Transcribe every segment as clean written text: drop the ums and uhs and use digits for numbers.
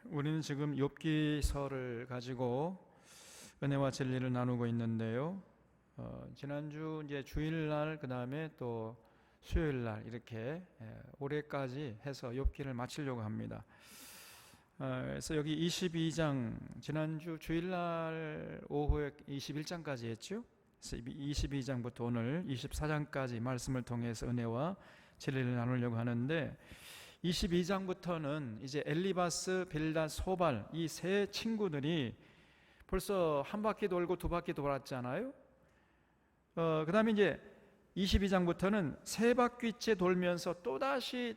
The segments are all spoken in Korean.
우리는 지금 욥기서를 가지고 은혜와 진리를 나누고 있는데요. 지난주 이제 주일날 그 다음에 또 수요일날 이렇게 올해까지 해서 욥기를 마치려고 합니다. 그래서 여기 22장 지난주 주일날 오후에 21장까지 했죠. 그래서 22장부터 오늘 24장까지 말씀을 통해서 은혜와 진리를 나누려고 하는데 22장부터는 이제 엘리바스, 빌닷, 소발 이 세 친구들이 벌써 한 바퀴 돌고 두 바퀴 돌았잖아요. 그 다음에 이제 22장부터는 세 바퀴째 돌면서 또다시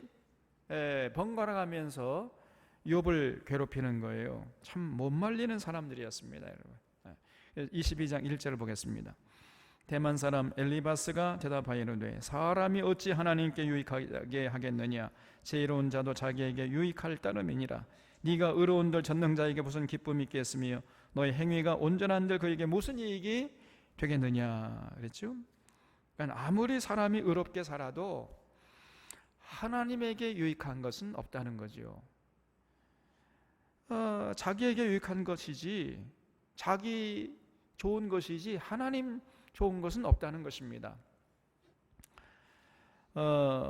번갈아가면서 욥을 괴롭히는 거예요. 참 못 말리는 사람들이었습니다, 여러분. 22장 1절을 보겠습니다. 대만 사람 엘리바스가 대답하여 이르되 사람이 어찌 하나님께 유익하게 하겠느냐? 지혜로운 자도 자기에게 유익할 따름이니라. 네가 의로운들 전능자에게 무슨 기쁨이 있겠으며 너의 행위가 온전한들 그에게 무슨 이익이 되겠느냐 그랬죠? 그러니까 아무리 사람이 의롭게 살아도 하나님에게 유익한 것은 없다는 거죠. 자기에게 유익한 것이지 자기 좋은 것이지 하나님 좋은 것은 없다는 것입니다.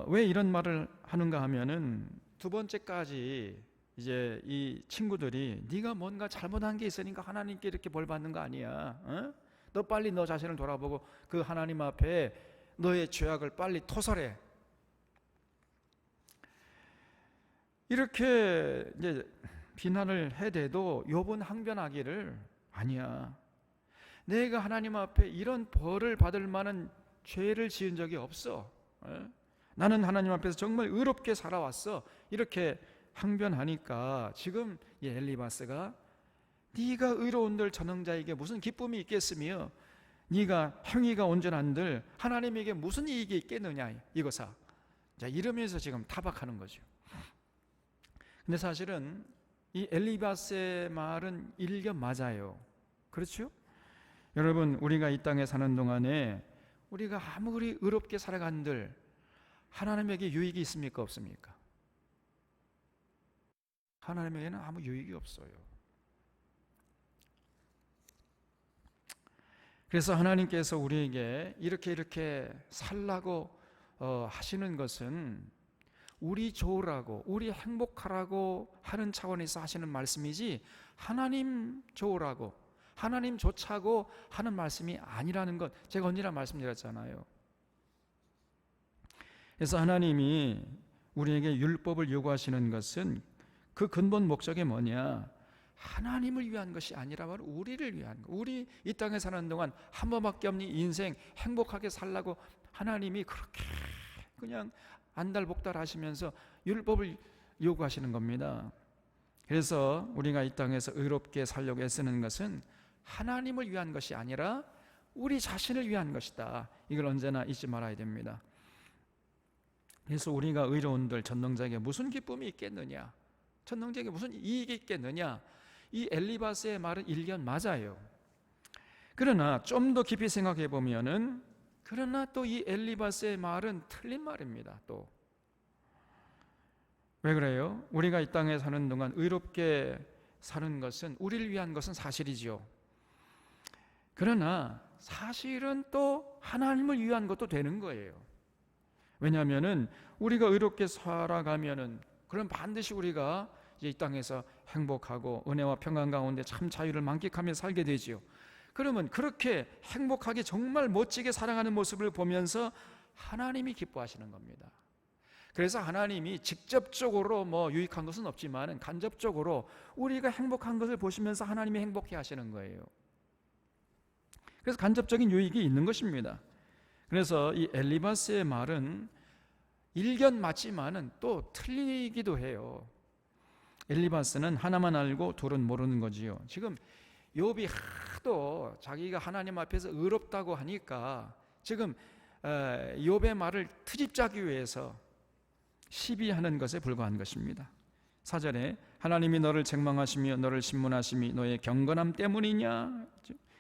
왜 이런 말을 하는가 하면은 두 번째까지 이제 이 친구들이 네가 뭔가 잘못한 게 있으니까 하나님께 이렇게 벌 받는 거 아니야. 너 빨리 너 자신을 돌아보고 그 하나님 앞에 너의 죄악을 빨리 토설해. 이렇게 이제 비난을 해대도 욥은 항변하기를 아니야. 내가 하나님 앞에 이런 벌을 받을 만한 죄를 지은 적이 없어. 나는 하나님 앞에서 정말 의롭게 살아왔어. 이렇게 항변하니까 지금 이 엘리바스가 네가 의로운들 전능자에게 무슨 기쁨이 있겠으며 네가 행위가 온전한들 하나님에게 무슨 이익이 있겠느냐 이거사. 자, 이러면서 지금 타박하는 거죠. 근데 사실은 이 엘리바스의 말은 일견 맞아요. 그렇죠? 여러분, 우리가 이 땅에 사는 동안에 우리가 아무리 의롭게 살아간들 하나님에게 유익이 있습니까? 없습니까? 하나님에게는 아무 유익이 없어요. 그래서 하나님께서 우리에게 이렇게 살라고 하시는 것은 우리 좋으라고, 우리 행복하라고 하는 차원에서 하시는 말씀이지 하나님 좋으라고, 하나님 좋자고 하는 말씀이 아니라는 것 제가 언제나 말씀드렸잖아요. 그래서 하나님이 우리에게 율법을 요구하시는 것은 그 근본 목적이 뭐냐? 하나님을 위한 것이 아니라 바로 우리를 위한 것. 우리 이 땅에 사는 동안 한 번밖에 없는 인생 행복하게 살라고 하나님이 그렇게 그냥 안달복달 하시면서 율법을 요구하시는 겁니다. 그래서 우리가 이 땅에서 의롭게 살려고 애쓰는 것은 하나님을 위한 것이 아니라 우리 자신을 위한 것이다. 이걸 언제나 잊지 말아야 됩니다. 그래서 우리가 의로운들 전능자에게 무슨 기쁨이 있겠느냐? 전능자에게 무슨 이익이 있겠느냐? 이 엘리바스의 말은 일견 맞아요. 그러나 좀 더 깊이 생각해 보면은 그러나 또 이 엘리바스의 말은 틀린 말입니다. 또 왜 그래요? 우리가 이 땅에 사는 동안 의롭게 사는 것은 우리를 위한 것은 사실이지요. 그러나 사실은 또 하나님을 위한 것도 되는 거예요. 왜냐하면은 우리가 의롭게 살아가면은 그럼 반드시 우리가 이제 이 땅에서 행복하고 은혜와 평안 가운데 참 자유를 만끽하며 살게 되지요. 그러면 그렇게 행복하게 정말 멋지게 살아가는 모습을 보면서 하나님이 기뻐하시는 겁니다. 그래서 하나님이 직접적으로 뭐 유익한 것은 없지만 간접적으로 우리가 행복한 것을 보시면서 하나님이 행복해 하시는 거예요. 그래서 간접적인 유익이 있는 것입니다. 그래서 이 엘리바스의 말은 일견 맞지만은 또 틀리기도 해요. 엘리바스는 하나만 알고 둘은 모르는 거지요. 지금 욥이 하도 자기가 하나님 앞에서 의롭다고 하니까 지금 욥의 말을 트집자기 위해서 시비하는 것에 불과한 것입니다. 4절에 하나님이 너를 책망하시며 너를 신문하심이 너의 경건함 때문이냐?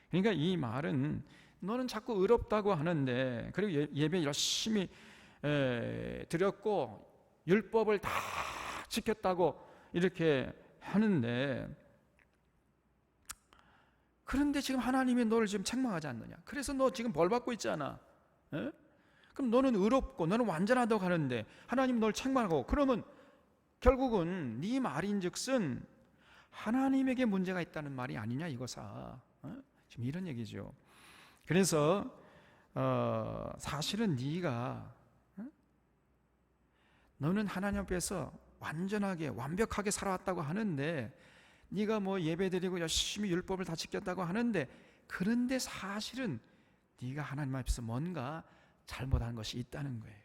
그러니까 이 말은 너는 자꾸 의롭다고 하는데 그리고 예배 열심히 드렸고 율법을 다 지켰다고 이렇게 하는데, 그런데 지금 하나님이 너를 지금 책망하지 않느냐? 그래서 너 지금 벌 받고 있잖아. 에? 그럼 너는 의롭고 너는 완전하다고 하는데 하나님 널 책망하고, 그러면 결국은 네 말인즉슨 하나님에게 문제가 있다는 말이 아니냐 이거사. 지금 이런 얘기죠. 그래서 사실은 네가 너는 하나님 앞에서 완전하게 완벽하게 살아왔다고 하는데, 네가 뭐 예배드리고 열심히 율법을 다 지켰다고 하는데, 그런데 사실은 네가 하나님 앞에서 뭔가 잘못한 것이 있다는 거예요.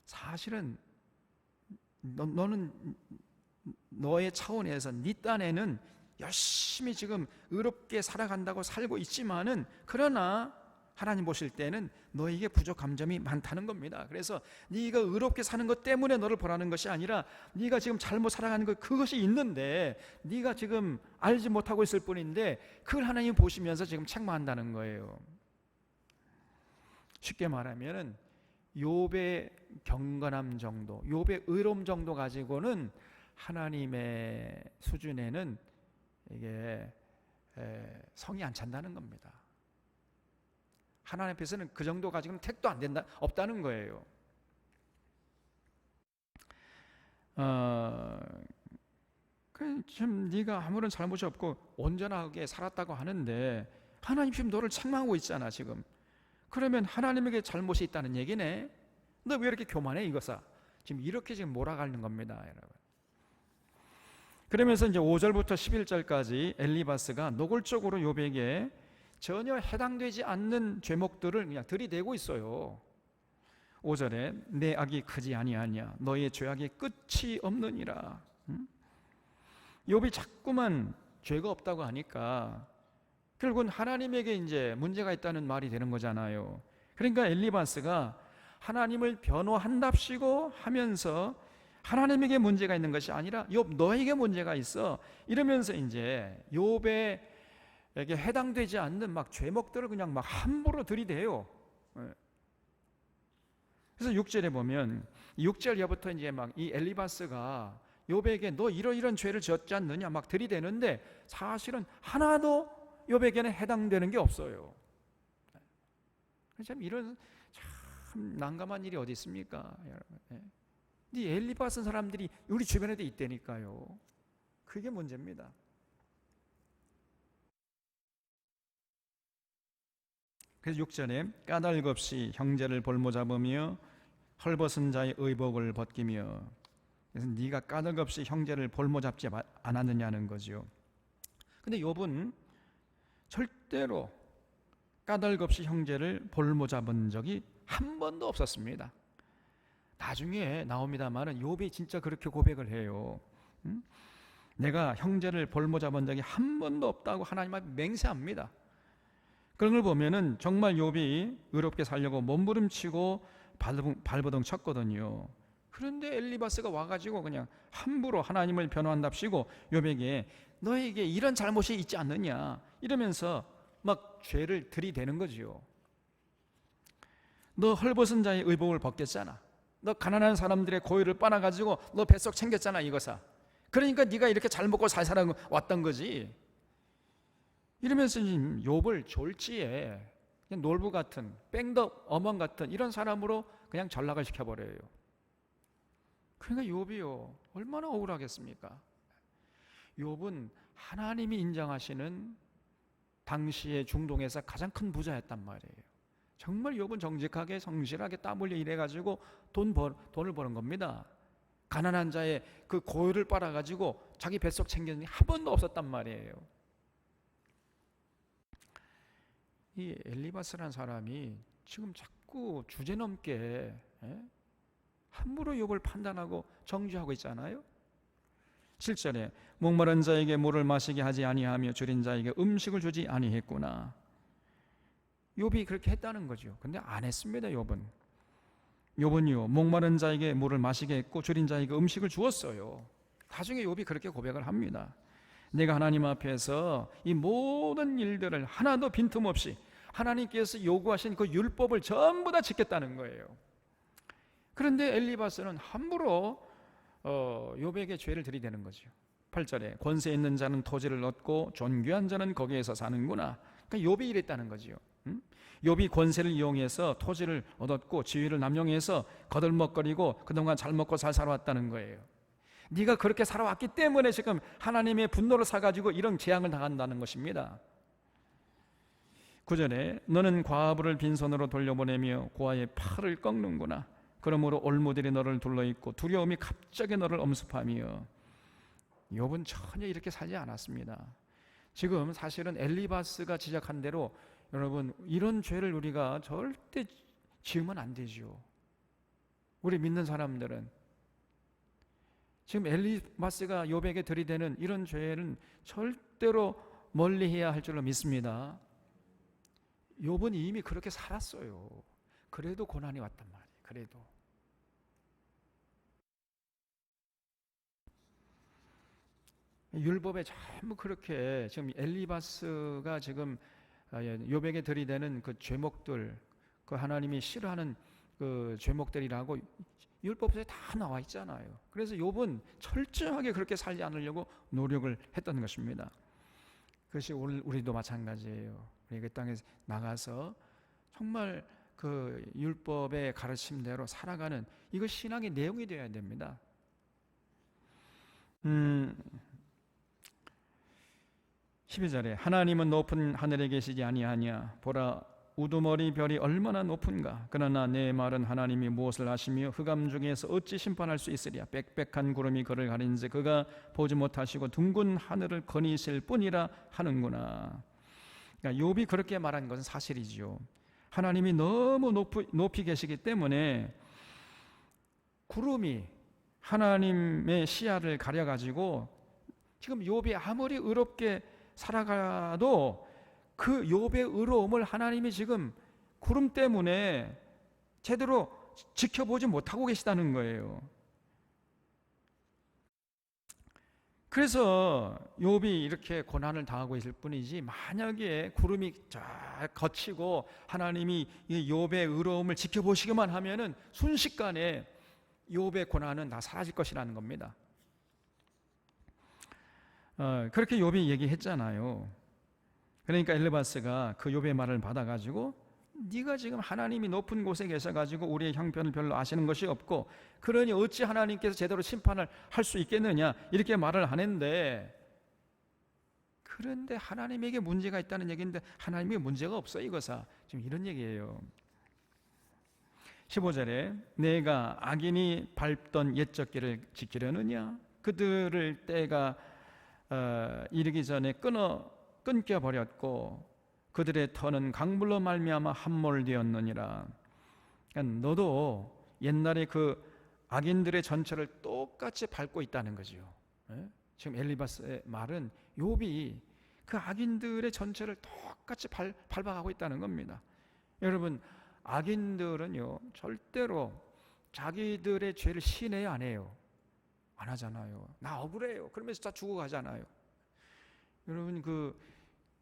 사실은 너는 너의 차원에서 네 딴에는 열심히 지금 의롭게 살아간다고 살고 있지만은, 그러나 하나님 보실 때는 너에게 부족한 점이 많다는 겁니다. 그래서 네가 의롭게 사는 것 때문에 너를 보라는 것이 아니라, 네가 지금 잘못 살아가는 것, 그것이 있는데 네가 지금 알지 못하고 있을 뿐인데, 그걸 하나님이 보시면서 지금 책망한다는 거예요. 쉽게 말하면은 욥의 경건함 정도, 욥의 의로움 정도 가지고는 하나님의 수준에는 이게 성이 안 찬다는 겁니다. 하나님 앞에서는 그 정도 가지고는 택도 안 된다, 없다는 거예요. 참 네가 아무런 잘못이 없고 온전하게 살았다고 하는데 하나님 지금 너를 책망하고 있잖아 지금. 그러면 하나님에게 잘못이 있다는 얘기네. 너 왜 이렇게 교만해 이거사? 지금 이렇게 지금 몰아가는 겁니다, 여러분. 그러면서 이제 5절부터 11절까지 엘리바스가 노골적으로 욥에게 전혀 해당되지 않는 죄목들을 그냥 들이대고 있어요. 5절에 내 악이 크지 아니하냐, 너의 죄악이 끝이 없느니라. 욥이 자꾸만 죄가 없다고 하니까 결국은 하나님에게 이제 문제가 있다는 말이 되는 거잖아요. 그러니까 엘리바스가 하나님을 변호한답시고 하면서 하나님에게 문제가 있는 것이 아니라 욥 너에게 문제가 있어, 이러면서 이제 욥에게 해당되지 않는 막 죄목들을 그냥 막 함부로 들이대요. 그래서 6절에 보면 6절 이하부터 이제 막 이 엘리바스가 욥에게 너 이런 죄를 지었지 않느냐 막 들이대는데, 사실은 하나도 욥에게는 해당되는 게 없어요. 참 이런 참 난감한 일이 어디 있습니까, 여러분? 이 엘리바스 사람들이 우리 주변에도 있다니까요. 그게 문제입니다. 그래서 6절에 까닭 없이 형제를 볼모 잡으며 헐벗은 자의 의복을 벗기며, 그래서 네가 까닭 없이 형제를 볼모 잡지 않았느냐는 거죠. 근데 욥은 절대로 까닭 없이 형제를 볼모 잡은 적이 한 번도 없었습니다. 나중에 나옵니다만은 욥이 진짜 그렇게 고백을 해요. 내가 형제를 볼모 잡은 적이 한 번도 없다고 하나님 앞에 맹세합니다. 그런 걸 보면은 정말 욥이 의롭게 살려고 몸부림치고 발버둥 쳤거든요. 그런데 엘리바스가 와가지고 그냥 함부로 하나님을 변호한답시고 욥에게 너에게 이런 잘못이 있지 않느냐 이러면서 막 죄를 들이대는 거지요. 너 헐벗은 자의 의복을 벗겼잖아. 너 가난한 사람들의 고유를 빨아가지고 너 뱃속 챙겼잖아 이거사. 그러니까 네가 이렇게 잘 먹고 잘 살아왔던 거지. 이러면서 욥을 졸지에 그냥 놀부 같은 뺑덕 어멍 같은 이런 사람으로 그냥 전락을 시켜버려요. 그러니까 욥이요 얼마나 억울하겠습니까? 욥은 하나님이 인정하시는 당시의 중동에서 가장 큰 부자였단 말이에요. 정말 욥은 정직하게 성실하게 땀 흘려 일해가지고 돈을 버는 겁니다. 가난한 자의 그 고유를 빨아가지고 자기 뱃속 챙기는 게 한 번도 없었단 말이에요. 이 엘리바스라는 사람이 지금 자꾸 주제넘게 함부로 욥을 판단하고 정죄하고 있잖아요. 7절에 목마른 자에게 물을 마시게 하지 아니하며 줄인 자에게 음식을 주지 아니했구나. 욥이 그렇게 했다는 거죠. 근데 안 했습니다. 욥은요 목마른 자에게 물을 마시게 했고 줄인 자에게 음식을 주었어요. 나중에 욥이 그렇게 고백을 합니다. 내가 하나님 앞에서 이 모든 일들을 하나도 빈틈없이 하나님께서 요구하신 그 율법을 전부 다 지켰다는 거예요. 그런데 엘리바스는 함부로 욥에게 죄를 들이대는 거죠. 8절에 권세 있는 자는 토지를 얻고 존귀한 자는 거기에서 사는구나. 그러니까 욥이 이랬다는 거지요. 욥이 권세를 이용해서 토지를 얻었고 지위를 남용해서 거들먹거리고 그동안 잘 먹고 잘 살아왔다는 거예요. 네가 그렇게 살아왔기 때문에 지금 하나님의 분노를 사가지고 이런 재앙을 당한다는 것입니다. 9절에 너는 과부를 빈손으로 돌려보내며 고아의 팔을 꺾는구나. 그러므로 올무들이 너를 둘러있고 두려움이 갑자기 너를 엄습하며. 욥은 전혀 이렇게 살지 않았습니다. 지금 사실은 엘리바스가 지적한 대로 여러분 이런 죄를 우리가 절대 지으면 안 되죠. 우리 믿는 사람들은 지금 엘리바스가 욥에게 들이대는 이런 죄는 절대로 멀리해야 할 줄로 믿습니다. 욥은 이미 그렇게 살았어요. 그래도 고난이 왔단 말이에요. 그래도 율법에 전부 그렇게 지금 엘리바스가 지금 욥에게 들이대는 그 죄목들, 그 하나님이 싫어하는 그 죄목들이라고 율법에 다 나와 있잖아요. 그래서 욥은 철저하게 그렇게 살지 않으려고 노력을 했던 것입니다. 그것이 우리도 마찬가지예요. 우리 그 땅에 나가서 정말 그 율법의 가르침대로 살아가는 이거 신앙의 내용이 되어야 됩니다. 12절에 하나님은 높은 하늘에 계시지 아니하냐. 보라 우두머리 별이 얼마나 높은가. 그러나 내 말은 하나님이 무엇을 하시며 흑암 중에서 어찌 심판할 수 있으랴. 빽빽한 구름이 그를 가린지 그가 보지 못하시고 둥근 하늘을 거니실 뿐이라 하는구나. 그러니까 욥이 그렇게 말한 것은 사실이죠. 하나님이 너무 높이 계시기 때문에 구름이 하나님의 시야를 가려가지고 지금 욥이 아무리 의롭게 살아가도 그 욥의 의로움을 하나님이 지금 구름 때문에 제대로 지켜보지 못하고 계시다는 거예요. 그래서 욥이 이렇게 고난을 당하고 있을 뿐이지 만약에 구름이 쫙 거치고 하나님이 이 욥의 의로움을 지켜보시기만 하면은 순식간에 욥의 고난은 다 사라질 것이라는 겁니다. 그렇게 욥이 얘기했잖아요. 그러니까 엘리바스가 그 욥의 말을 받아가지고 네가 지금 하나님이 높은 곳에 계셔가지고 우리의 형편을 별로 아시는 것이 없고 그러니 어찌 하나님께서 제대로 심판을 할 수 있겠느냐 이렇게 말을 하는데, 그런데 하나님에게 문제가 있다는 얘기인데 하나님에게 문제가 없어. 이거사 지금 이런 얘기예요. 15절에 내가 악인이 밟던 옛적 길을 지키려느냐. 그들을 때가 이르기 전에 끊겨버렸고 그들의 터는 강물로 말미암아 함몰되었느니라. 그러니까 너도 옛날에 그 악인들의 전철을 똑같이 밟고 있다는 거죠. 지금 엘리바스의 말은 욥이 그 악인들의 전철을 똑같이 밟아가고 있다는 겁니다. 여러분 악인들은요 절대로 자기들의 죄를 시인해야 안 해요. 안 하잖아요. 나 억울해요. 그러면서 다 죽어가잖아요. 여러분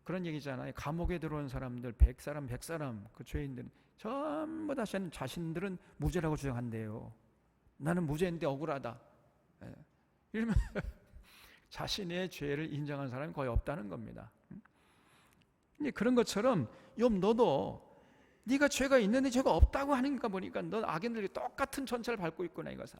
그런 얘기잖아요. 감옥에 들어온 사람들 100사람 그 죄인들은 전부 다 자신들은 무죄라고 주장한대요. 나는 무죄인데 억울하다. 이러면 자신의 죄를 인정하는 사람이 거의 없다는 겁니다. 그런 것처럼 욥 너도 네가 죄가 있는데 죄가 없다고 하는가 보니까 넌 악인들이 똑같은 전철을 밟고 있구나 이거사.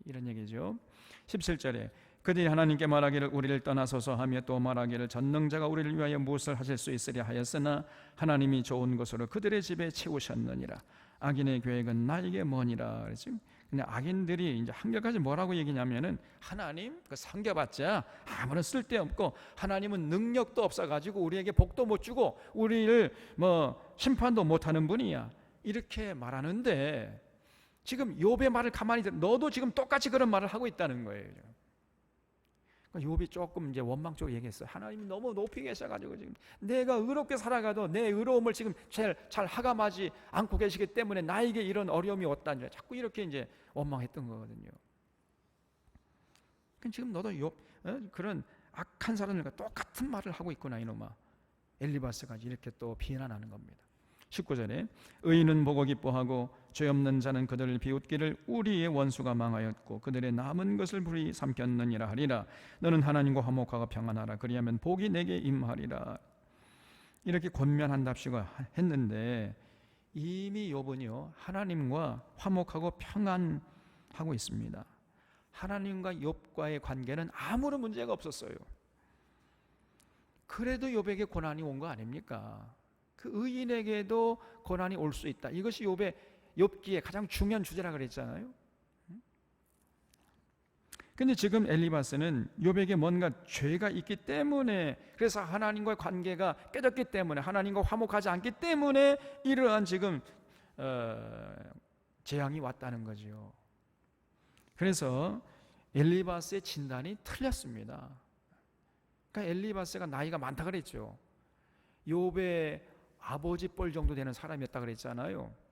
이런 얘기죠. 17절에 그들이 하나님께 말하기를 우리를 떠나소서 하며 또 말하기를 전능자가 우리를 위하여 무엇을 하실 수 있으랴 하였으나 하나님이 좋은 것으로 그들의 집에 채우셨느니라. 악인의 계획은 나에게 뭐니라. 그래서 그냥 악인들이 이제 한결같이 뭐라고 얘기냐면은 하나님 그 섬겨봤자 아무런 쓸데없고 하나님은 능력도 없어가지고 우리에게 복도 못 주고 우리를 뭐 심판도 못하는 분이야 이렇게 말하는데, 지금 욥의 말을 가만히 들어 너도 지금 똑같이 그런 말을 하고 있다는 거예요. 욥이 조금 이제 원망적으로 얘기했어요. 하나님이 너무 높이 계셔가지고 지금 내가 의롭게 살아가도 내 의로움을 지금 잘 하감하지 않고 계시기 때문에 나에게 이런 어려움이 왔다니 자꾸 이렇게 이제 원망했던 거거든요. 지금 너도 욥 그런 악한 사람들과 똑같은 말을 하고 있구나 이놈아. 엘리바스가 이렇게 또 비난하는 겁니다. 19절에 의인은 보고 기뻐하고 죄 없는 자는 그들을 비웃기를 우리의 원수가 망하였고 그들의 남은 것을 불이 삼켰느니라 하리라. 너는 하나님과 화목하고 평안하라. 그리하면 복이 내게 임하리라. 이렇게 권면한답시고 했는데 이미 욥은요 하나님과 화목하고 평안하고 있습니다. 하나님과 욥과의 관계는 아무런 문제가 없었어요. 그래도 욥에게 고난이 온 거 아닙니까? 그 의인에게도 고난이 올 수 있다. 이것이 욥의 욥기의 가장 중요한 주제라 그랬잖아요. 근데 지금 엘리바스는 욥에게 뭔가 죄가 있기 때문에, 그래서 하나님과의 관계가 깨졌기 때문에, 하나님과 화목하지 않기 때문에 이러한 지금 재앙이 왔다는 거죠. 그래서 엘리바스의 진단이 틀렸습니다. 그러니까 엘리바스가 나이가 많다 그랬죠. 욥의 아버지 뻘 정도 되는 사람이었다 그랬잖아요.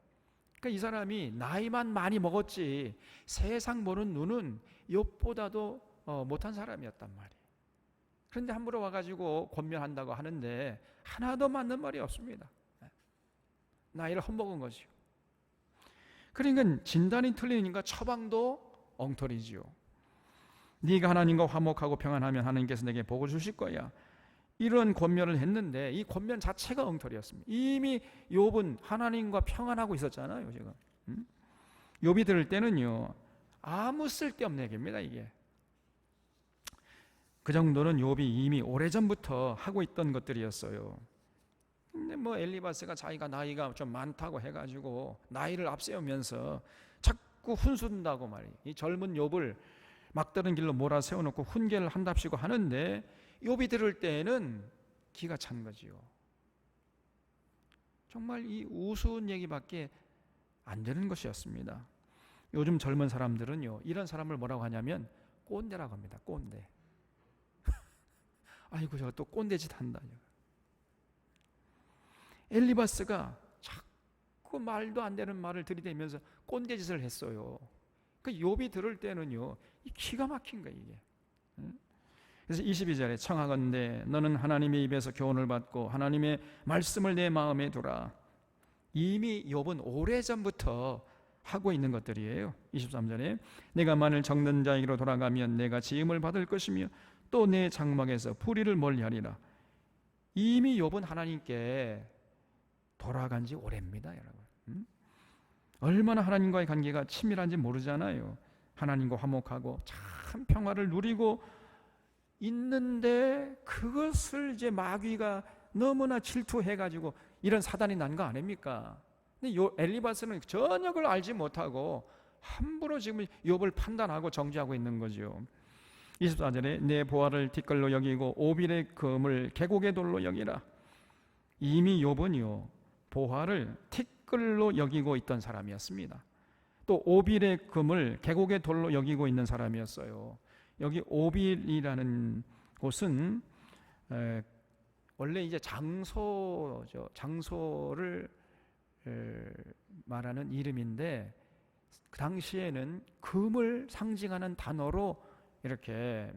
그러니까 이 사람이 나이만 많이 먹었지 세상 보는 눈은 욥보다도 못한 사람이었단 말이에요. 그런데 함부로 와가지고 권면한다고 하는데 하나도 맞는 말이 없습니다. 나이를 헛먹은 거죠. 그러니까 진단이 틀리니까 처방도 엉터리지요. 네가 하나님과 화목하고 평안하면 하나님께서 내게 복을 주실 거야. 이런 권면을 했는데 이 권면 자체가 엉터리였습니다. 이미 욥은 하나님과 평안하고 있었잖아요. 지금 욥이 들을 때는요 아무 쓸데없는 얘기입니다. 이게 그 정도는 욥이 이미 오래전부터 하고 있던 것들이었어요. 근데 뭐 엘리바스가 자기가 나이가 좀 많다고 해가지고 나이를 앞세우면서 자꾸 훈수둔다고 말이에요. 이 젊은 욥을 막다른 길로 몰아세워놓고 훈계를 한답시고 하는데 욥이 들을 때에는 기가 찬 거지요. 정말 이 우스운 얘기밖에 안 되는 것이었습니다. 요즘 젊은 사람들은요 이런 사람을 뭐라고 하냐면 꼰대라고 합니다. 꼰대. 아이고 저거 또 꼰대짓 한다. 엘리바스가 자꾸 말도 안 되는 말을 들이대면서 꼰대짓을 했어요. 그 욥이 들을 때는요 기가 막힌 거예요 이게. 그래서 22절에 청하건대 너는 하나님의 입에서 교훈을 받고 하나님의 말씀을 내 마음에 두라. 이미 욥은 오래전부터 하고 있는 것들이에요. 23절에 내가 만일 적는 자에게로 돌아가면 내가 지음을 받을 것이며 또 내 장막에서 불의를 멀리하리라. 이미 욥은 하나님께 돌아간 지 오래입니다. 여러분. 얼마나 하나님과의 관계가 친밀한지 모르잖아요. 하나님과 화목하고 참 평화를 누리고 있는데 그것을 이제 마귀가 너무나 질투해가지고 이런 사단이 난 거 아닙니까? 근데 엘리바스는 전혀 그걸 알지 못하고 함부로 지금 욥을 판단하고 정죄하고 있는 거죠. 24절에 내 보화를 뒷걸로 여기고 오빌의 금을 계곡의 돌로 여기라. 이미 욥은요 보화를 뒷걸로 여기고 있던 사람이었습니다. 또 오빌의 금을 계곡의 돌로 여기고 있는 사람이었어요. 여기 오빌이라는 곳은 원래 이제 장소죠. 장소를 말하는 이름인데 그 당시에는 금을 상징하는 단어로 이렇게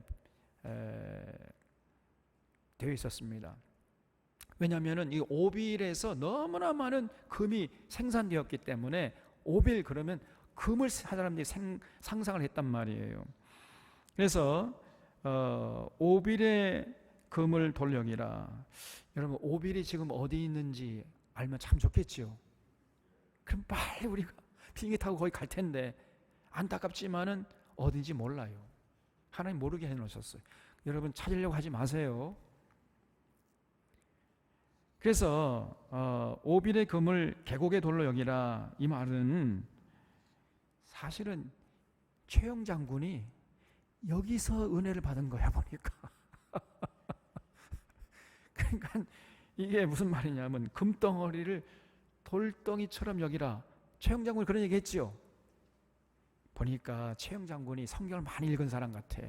되어 있었습니다. 왜냐하면 이 오빌에서 너무나 많은 금이 생산되었기 때문에 오빌 그러면 금을 사람들이 상상을 했단 말이에요. 그래서 오빌의 금을 돌려기라. 여러분 오빌이 지금 어디 있는지 알면 참 좋겠지요. 그럼 빨리 우리가 비행기 타고 거기 갈 텐데 안타깝지만은 어딘지 몰라요. 하나님 모르게 해놓으셨어요. 여러분 찾으려고 하지 마세요. 그래서 오빌의 금을 계곡의 돌로 여기라. 이 말은 사실은 최영 장군이 여기서 은혜를 받은 거야 보니까. 그러니까 이게 무슨 말이냐면 금덩어리를 돌덩이처럼 여기라. 최영 장군이 그런 얘기 했지요. 보니까 최영 장군이 성경을 많이 읽은 사람 같아.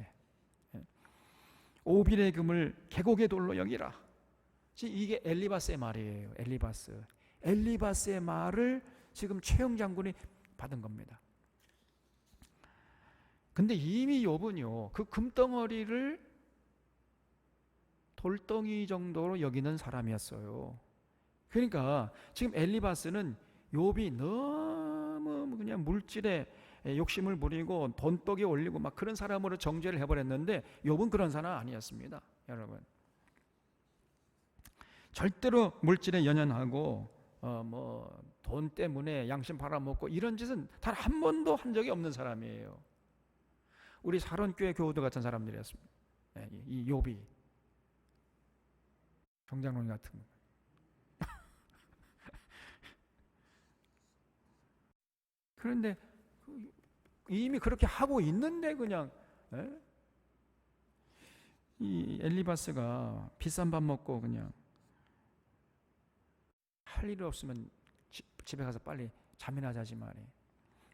오빌의 금을 계곡의 돌로 여기라. 이게 엘리바스의 말이에요. 엘리바스의 말을 지금 최영 장군이 받은 겁니다. 근데 이미 욥은요 그 금덩어리를 돌덩이 정도로 여기는 사람이었어요. 그러니까 지금 엘리바스는 욥이 너무 너무 그냥 물질에 욕심을 부리고 돈독이 올리고 막 그런 사람으로 정죄를 해버렸는데 욥은 그런 사람 아니었습니다. 여러분, 절대로 물질에 연연하고 돈 때문에 양심 팔아먹고 이런 짓은 단 한 번도 한 적이 없는 사람이에요. 우리 사론교회 교우들 같은 사람들이었습니다. 이 욥이 정장론 같은 거. 그런데 이미 그렇게 하고 있는데 그냥 이 엘리바스가 비싼 밥 먹고 그냥 할 일 없으면 집에 가서 빨리 잠이나 자지 말이.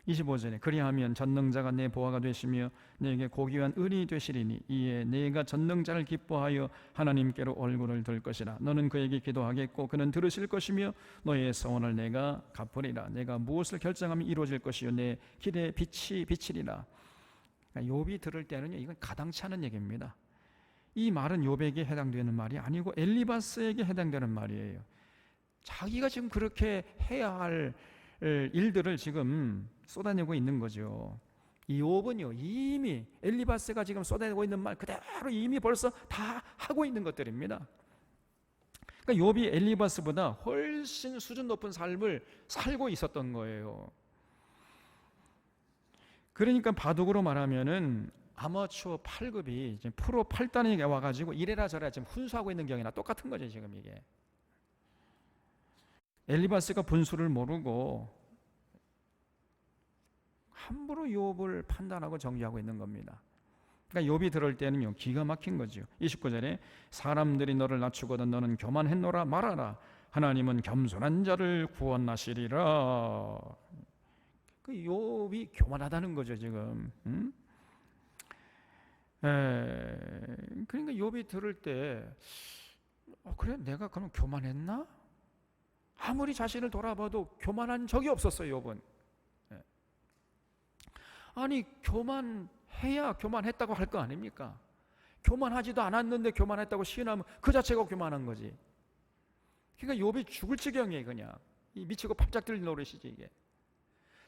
25절에 그리하면 전능자가 내 보화가 되시며 내게 고귀한 은이 되시리니 이에 내가 전능자를 기뻐하여 하나님께로 얼굴을 들 것이라. 너는 그에게 기도하겠고 그는 들으실 것이며 너의 소원을 내가 갚으리라. 내가 무엇을 결정하면 이루어질 것이요 내 길에 빛이 비치리라. 그러니까 욥이 들을 때는요, 이건 가당치 않은 얘기입니다. 이 말은 욥에게 해당되는 말이 아니고 엘리바스에게 해당되는 말이에요. 자기가 지금 그렇게 해야 할 일들을 지금 쏟아내고 있는 거죠. 이 욥은요, 이미 엘리바스가 지금 쏟아내고 있는 말 그대로 이미 벌써 다 하고 있는 것들입니다. 그러니까 욥이 엘리바스보다 훨씬 수준 높은 삶을 살고 있었던 거예요. 그러니까 바둑으로 말하면은 아마추어 8급이 지금 프로 8단에 와가지고 이래라 저래라 지금 훈수하고 있는 경우나 똑같은 거죠. 지금 이게 엘리바스가 분수를 모르고 함부로 욥을 판단하고 정죄하고 있는 겁니다. 그러니까 욥이 들을 때는요, 기가 막힌 거죠. 29절에 사람들이 너를 낮추거든 너는 교만했노라 말하라. 하나님은 겸손한 자를 구원하시리라. 그 욥이 교만하다는 거죠 지금. 그러니까 욥이 들을 때 그래 내가 그럼 교만했나? 아무리 자신을 돌아봐도 교만한 적이 없었어요 욥은. 아니 교만해야 교만했다고 할 거 아닙니까? 교만하지도 않았는데 교만했다고 시인하면 그 자체가 교만한 거지. 그러니까 욥이 죽을 지경이에요. 그냥 이 미치고 팔짝 뛸 노릇이지 이게.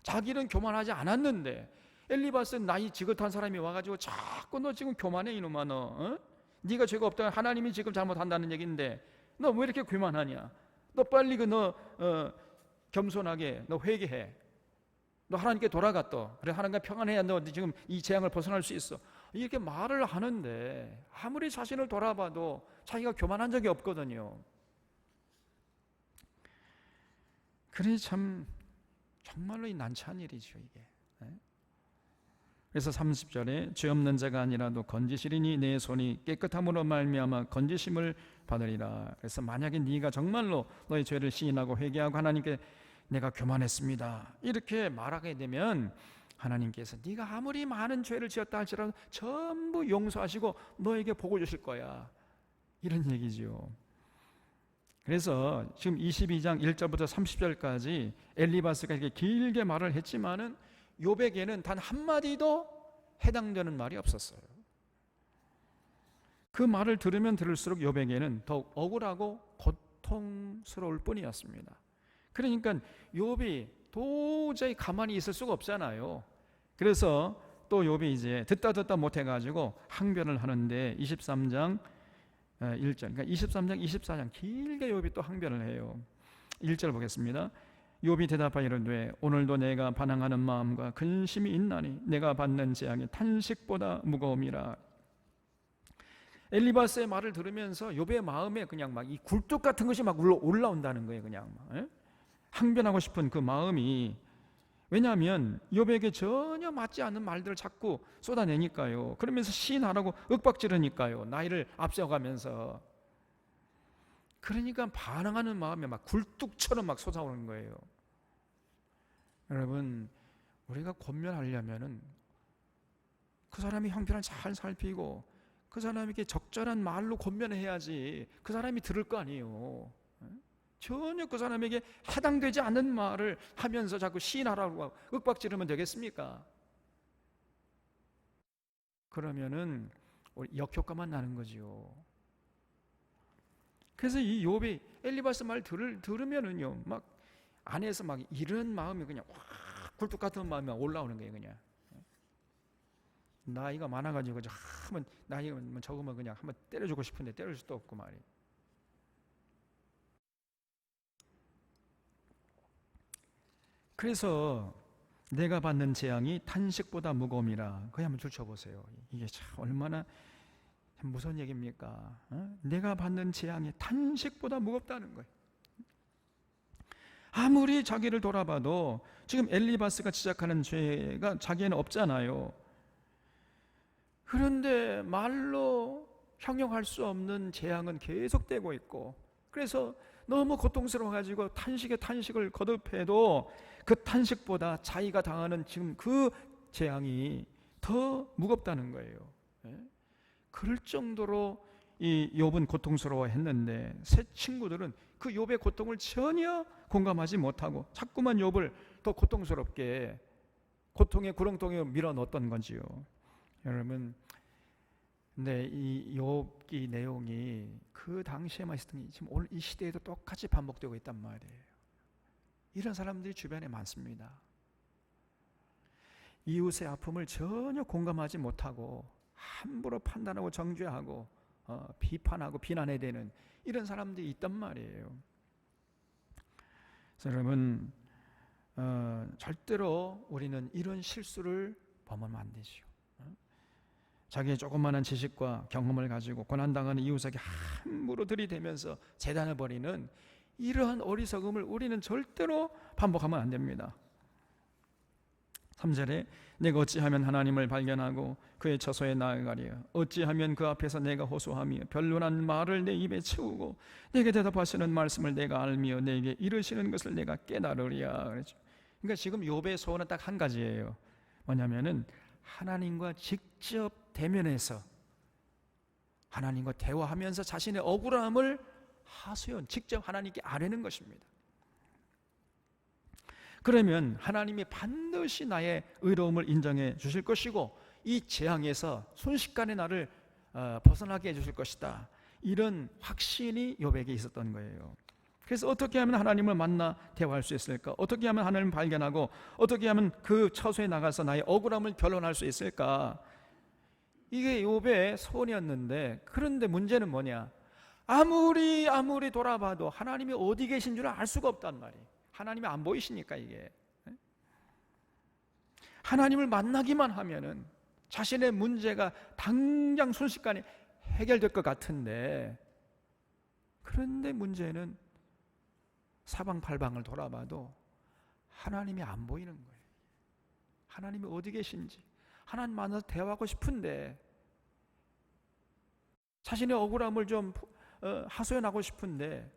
자기는 교만하지 않았는데 엘리바스 나이 지긋한 사람이 와가지고 자꾸 너 지금 교만해 이놈아 너. 네가 죄가 없다면 하나님이 지금 잘못한다는 얘기인데 너 왜 이렇게 교만하냐? 너 빨리 겸손하게 너 회개해. 너 하나님께 돌아갔다. 그래 하나님과 평안해야 너 지금 이 재앙을 벗어날 수 있어. 이렇게 말을 하는데 아무리 자신을 돌아봐도 자기가 교만한 적이 없거든요. 그러니 참 정말로 난처한 일이죠 이게. 그래서 30절에 죄 없는 자가 아니라도 건지시리니 내 손이 깨끗함으로 말미암아 건지심을 받으리라. 그래서 만약에 네가 정말로 너의 죄를 시인하고 회개하고 하나님께 내가 교만했습니다 이렇게 말하게 되면 하나님께서 네가 아무리 많은 죄를 지었다 할지라도 전부 용서하시고 너에게 복을 주실 거야 이런 얘기죠. 그래서 지금 22장 1절부터 30절까지 엘리바스가 이렇게 길게 말을 했지만은 욥에게는 단 한마디도 해당되는 말이 없었어요. 그 말을 들으면 들을수록 욥에게는 더욱 억울하고 고통스러울 뿐이었습니다. 그러니까 욥이 도저히 가만히 있을 수가 없잖아요. 그래서 또 욥이 이제 듣다 못해가지고 항변을 하는데 23장 1절, 그러니까 23장 24장 길게 욥이 또 항변을 해요. 1절 보겠습니다. 욥이 대답하여 이르되 오늘도 내가 반항하는 마음과 근심이 있나니 내가 받는 재앙이 탄식보다 무거움이라. 엘리바스의 말을 들으면서 욥의 마음에 그냥 막 이 굴뚝 같은 것이 막 올라온다는 거예요. 그냥 막 항변하고 싶은 그 마음이. 왜냐하면 욥에게 전혀 맞지 않는 말들을 자꾸 쏟아내니까요. 그러면서 시인하라고 윽박지르니까요. 나이를 앞서가면서. 그러니까 반항하는 마음이 막 굴뚝처럼 막 솟아오는 거예요. 여러분, 우리가 권면하려면은 그 사람이 형편을 잘 살피고 그 사람에게 적절한 말로 권면해야지 그 사람이 들을 거 아니에요. 전혀 그 사람에게 해당되지 않는 말을 하면서 자꾸 시인하라고 윽박지르면 되겠습니까? 그러면은 역효과만 나는 거지요. 그래서 이 욥이 엘리바스 말 들으면은요, 막 안에서 막 이런 마음이 그냥 확 굴뚝 같은 마음이 올라오는 거예요. 그냥 나이가 많아가지고 한번 나이가 적으면 그냥 한번 때려주고 싶은데 때릴 수도 없고 말이에요. 그래서 내가 받는 재앙이 탄식보다 무거움이라. 그냥 한번 줄쳐보세요. 이게 참 얼마나 참 무서운 얘기입니까? 내가 받는 재앙이 탄식보다 무겁다는 거예요. 아무리 자기를 돌아봐도 지금 엘리바스가 지적하는 죄가 자기에는 없잖아요. 그런데 말로 형용할 수 없는 재앙은 계속되고 있고, 그래서 너무 고통스러워가지고 탄식에 탄식을 거듭해도 그 탄식보다 자기가 당하는 지금 그 재앙이 더 무겁다는 거예요. 그럴 정도로 이 욥은 고통스러워했는데 세 친구들은 그 욥의 고통을 전혀 공감하지 못하고 자꾸만 욥을 더 고통스럽게 고통의 구렁텅이에 밀어넣었던 거지요. 여러분, 근데 이 욥기 내용이 그 당시에만 있었던 게 지금 오늘 이 시대에도 똑같이 반복되고 있단 말이에요. 이런 사람들이 주변에 많습니다. 이웃의 아픔을 전혀 공감하지 못하고 함부로 판단하고 정죄하고 비판하고 비난해야 되는 이런 사람들이 있단 말이에요. 그래서 여러분, 절대로 우리는 이런 실수를 범하면 안 되죠. 자기의 조그마한 지식과 경험을 가지고 고난당하는 이웃에게 함부로 들이대면서 재단을 벌이는 이러한 어리석음을 우리는 절대로 반복하면 안 됩니다. 3절에 내가 어찌하면 하나님을 발견하고 그의 처소에 나아가리요 어찌하면 그 앞에서 내가 호소하며 변론한 말을 내 입에 채우고 내게 대답하시는 말씀을 내가 알며 내게 이르시는 것을 내가 깨달으리야. 그렇죠. 그러니까 지금 욥의 소원은 딱 한 가지예요. 뭐냐면은 하나님과 직접 대면해서 하나님과 대화하면서 자신의 억울함을 하소연, 직접 하나님께 아뢰는 것입니다. 그러면 하나님이 반드시 나의 의로움을 인정해 주실 것이고 이 재앙에서 순식간에 나를 벗어나게 해주실 것이다. 이런 확신이 욥에게 있었던 거예요. 그래서 어떻게 하면 하나님을 만나 대화할 수 있을까? 어떻게 하면 하나님을 발견하고 어떻게 하면 그 처소에 나가서 나의 억울함을 변론할 수 있을까? 이게 욥의 소원이었는데, 그런데 문제는 뭐냐? 아무리 돌아봐도 하나님이 어디 계신 줄 알 수가 없단 말이에요. 하나님이 안 보이시니까. 이게 하나님을 만나기만 하면은 자신의 문제가 당장 순식간에 해결될 것 같은데, 그런데 문제는 사방팔방을 돌아봐도 하나님이 안 보이는 거예요. 하나님이 어디 계신지, 하나님 만나서 대화하고 싶은데, 자신의 억울함을 좀 하소연하고 싶은데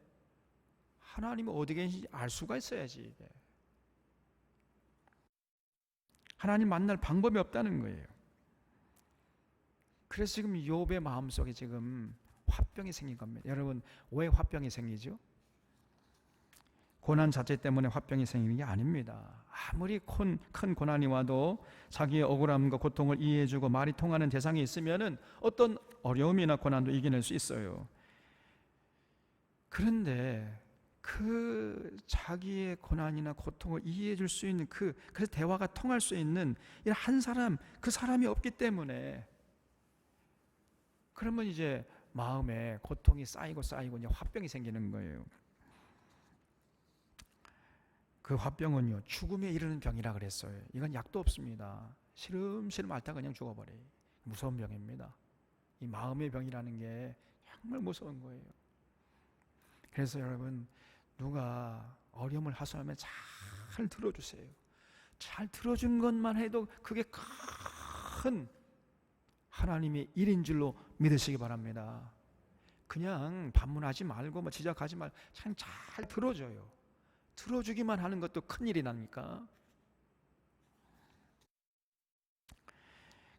하나님이 어디 계신지 알 수가 있어야지. 이게. 하나님 만날 방법이 없다는 거예요. 그래서 지금 욥의 마음속에 지금 화병이 생긴 겁니다. 여러분, 왜 화병이 생기죠? 고난 자체 때문에 화병이 생기는 게 아닙니다. 아무리 큰 고난이 와도 자기의 억울함과 고통을 이해해주고 말이 통하는 대상이 있으면은 어떤 어려움이나 고난도 이겨낼 수 있어요. 그런데 그 자기의 고난이나 고통을 이해해줄 수 있는 그래서 대화가 통할 수 있는 한 사람, 그 사람이 없기 때문에, 그러면 이제 마음에 고통이 쌓이고 이제 화병이 생기는 거예요. 그 화병은요, 죽음에 이르는 병이라 그랬어요. 이건 약도 없습니다. 시름시름 앓다 그냥 죽어버려요. 무서운 병입니다. 이 마음의 병이라는 게 정말 무서운 거예요. 그래서 여러분, 누가 어려움을 하소하면 잘 들어주세요. 잘 들어준 것만 해도 그게 큰 하나님의 일인 줄로 믿으시기 바랍니다. 그냥 반문하지 말고 지적하지 말고 그냥 잘 들어줘요. 들어주기만 하는 것도 큰일이랍니까?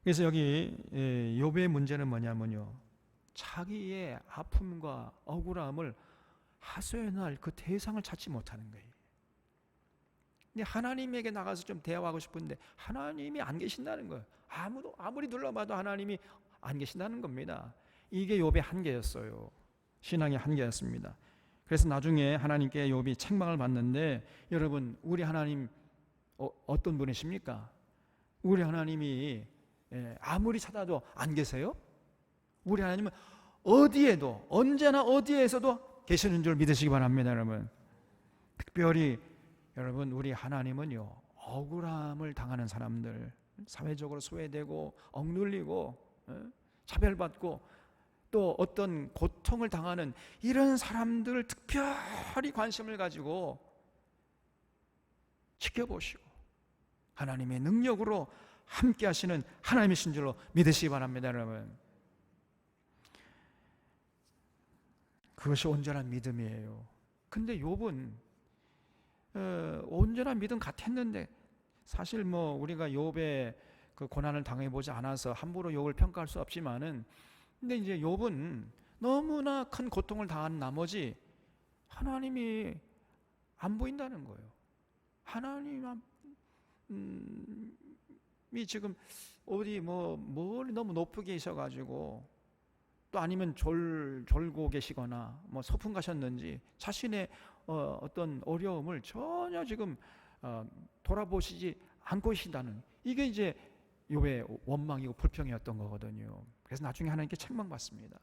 그래서 여기 욥의 문제는 뭐냐면요, 자기의 아픔과 억울함을 하소연할 그 대상을 찾지 못하는 거예요. 근데 하나님에게 나가서 좀 대화하고 싶은데 하나님이 안 계신다는 거예요. 아무리 둘러봐도 하나님이 안 계신다는 겁니다. 이게 욥의 한계였어요. 신앙의 한계였습니다. 그래서 나중에 하나님께 욥이 책망을 받는데, 여러분, 우리 하나님 어떤 분이십니까? 우리 하나님이 아무리 찾아도 안 계세요? 우리 하나님은 어디에도 언제나 어디에서도 계시는 줄 믿으시기 바랍니다, 여러분. 특별히 여러분, 우리 하나님은요, 억울함을 당하는 사람들, 사회적으로 소외되고 억눌리고 차별받고 또 어떤 고통을 당하는 이런 사람들을 특별히 관심을 가지고 지켜보시고 하나님의 능력으로 함께 하시는 하나님이신 줄로 믿으시기 바랍니다, 여러분. 그것이 온전한 믿음이에요. 근데 욥은 온전한 믿음 같았는데, 사실 뭐 우리가 욥의 그 고난을 당해보지 않아서 함부로 욥을 평가할 수 없지만은, 근데 이제 욥은 너무나 큰 고통을 당한 나머지 하나님이 안 보인다는 거예요. 하나님이 지금 어디 뭘 너무 높게 계셔가지고, 또 아니면 졸고 계시거나 뭐 소풍 가셨는지 자신의 어떤 어려움을 전혀 지금 돌아보시지 않고 계신다는, 이게 이제 욥의 원망이고 불평이었던 거거든요. 그래서 나중에 하나님께 책망받습니다.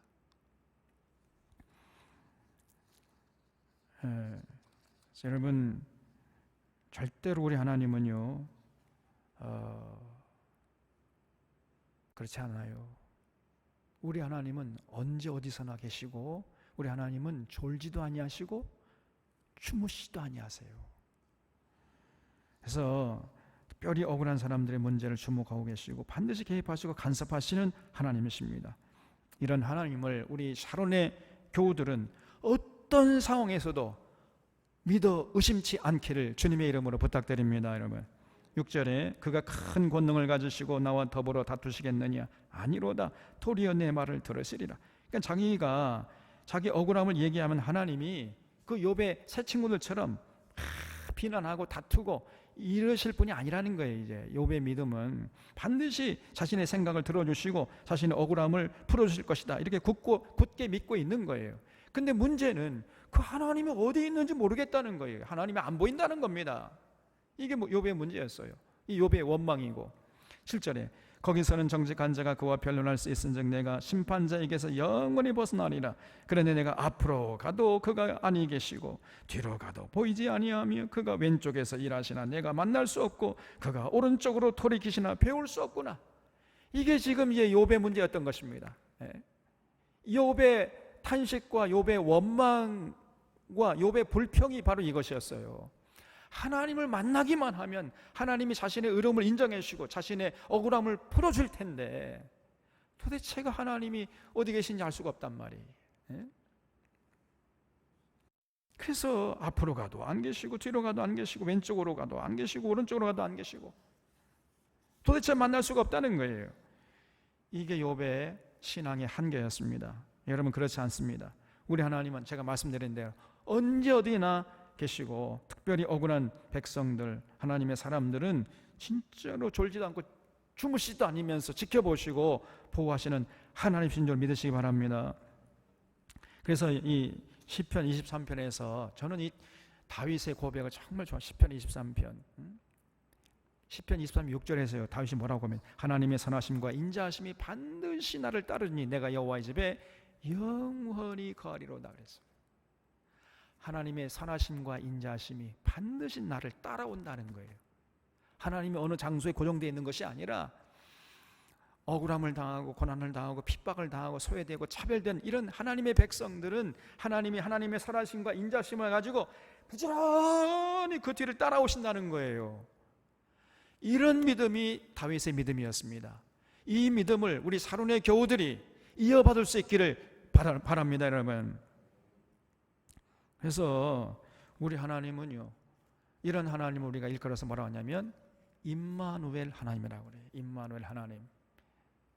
여러분, 절대로 우리 하나님은요 그렇지 않아요. 우리 하나님은 언제 어디서나 계시고, 우리 하나님은 졸지도 아니하시고 주무시지도 아니하세요. 그래서 특별히 억울한 사람들의 문제를 주목하고 계시고 반드시 개입하시고 간섭하시는 하나님이십니다. 이런 하나님을 우리 샤론의 교우들은 어떤 상황에서도 믿어 의심치 않기를 주님의 이름으로 부탁드립니다. 여러분, 6절에 그가 큰 권능을 가지시고 나와 더불어 다투시겠느냐? 아니로다. 도리어 내 말을 들으시리라. 그러니까 자기가 자기 억울함을 얘기하면 하나님이 그 욥의 새 친구들처럼 비난하고 다투고 이러실 분이 아니라는 거예요. 이제 욥의 믿음은 반드시 자신의 생각을 들어주시고 자신의 억울함을 풀어주실 것이다, 이렇게 굳게 믿고 있는 거예요. 근데 문제는 그 하나님이 어디 있는지 모르겠다는 거예요. 하나님이 안 보인다는 겁니다. 이게 욥의 문제였어요. 이 욥의 원망이고. 7절에 거기서는 정직한 자가 그와 변론할 수 있은즉 내가 심판자에게서 영원히 벗어나리라. 그러나 내가 앞으로 가도 그가 아니 계시고 뒤로 가도 보이지 아니하며 그가 왼쪽에서 일하시나 내가 만날 수 없고 그가 오른쪽으로 돌이키시나 배울 수 없구나. 이게 지금 이제 욥의 문제였던 것입니다. 욥의 탄식과 욥의 원망과 욥의 불평이 바로 이것이었어요. 하나님을 만나기만 하면 하나님이 자신의 의로움을 인정해 주시고 자신의 억울함을 풀어줄 텐데, 도대체 그 하나님이 어디 계신지 알 수가 없단 말이에요. 그래서 앞으로 가도 안 계시고 뒤로 가도 안 계시고 왼쪽으로 가도 안 계시고 오른쪽으로 가도 안 계시고 도대체 만날 수가 없다는 거예요. 이게 욥의 신앙의 한계였습니다. 여러분, 그렇지 않습니다. 우리 하나님은 제가 말씀드린 대로 언제 어디나 계시고, 특별히 억울한 백성들, 하나님의 사람들은 진짜로 졸지도 않고 주무시지도 않으면서 지켜보시고 보호하시는 하나님이신 줄 믿으시기 바랍니다. 그래서 이 시편 23편에서 저는 이 다윗의 고백을 정말 좋아해요. 시편 23편. 시편 23편 6절에서요 다윗이 뭐라고 하면 하나님의 선하심과 인자하심이 반드시 나를 따르니 내가 여호와의 집에 영원히 거하리로다 그랬어요. 하나님의 선하심과 인자하심이 반드시 나를 따라온다는 거예요. 하나님이 어느 장소에 고정되어 있는 것이 아니라 억울함을 당하고 고난을 당하고 핍박을 당하고 소외되고 차별된 이런 하나님의 백성들은 하나님의 선하심과 인자하심을 가지고 부지런히 그 뒤를 따라오신다는 거예요. 이런 믿음이 다윗의 믿음이었습니다. 이 믿음을 우리 샤론의 교우들이 이어받을 수 있기를 바랍니다, 여러분. 그래서 우리 하나님은요, 이런 하나님을 우리가 일컬어서 뭐라고 하냐면 임마누엘 하나님이라고 그래요. 임마누엘 하나님.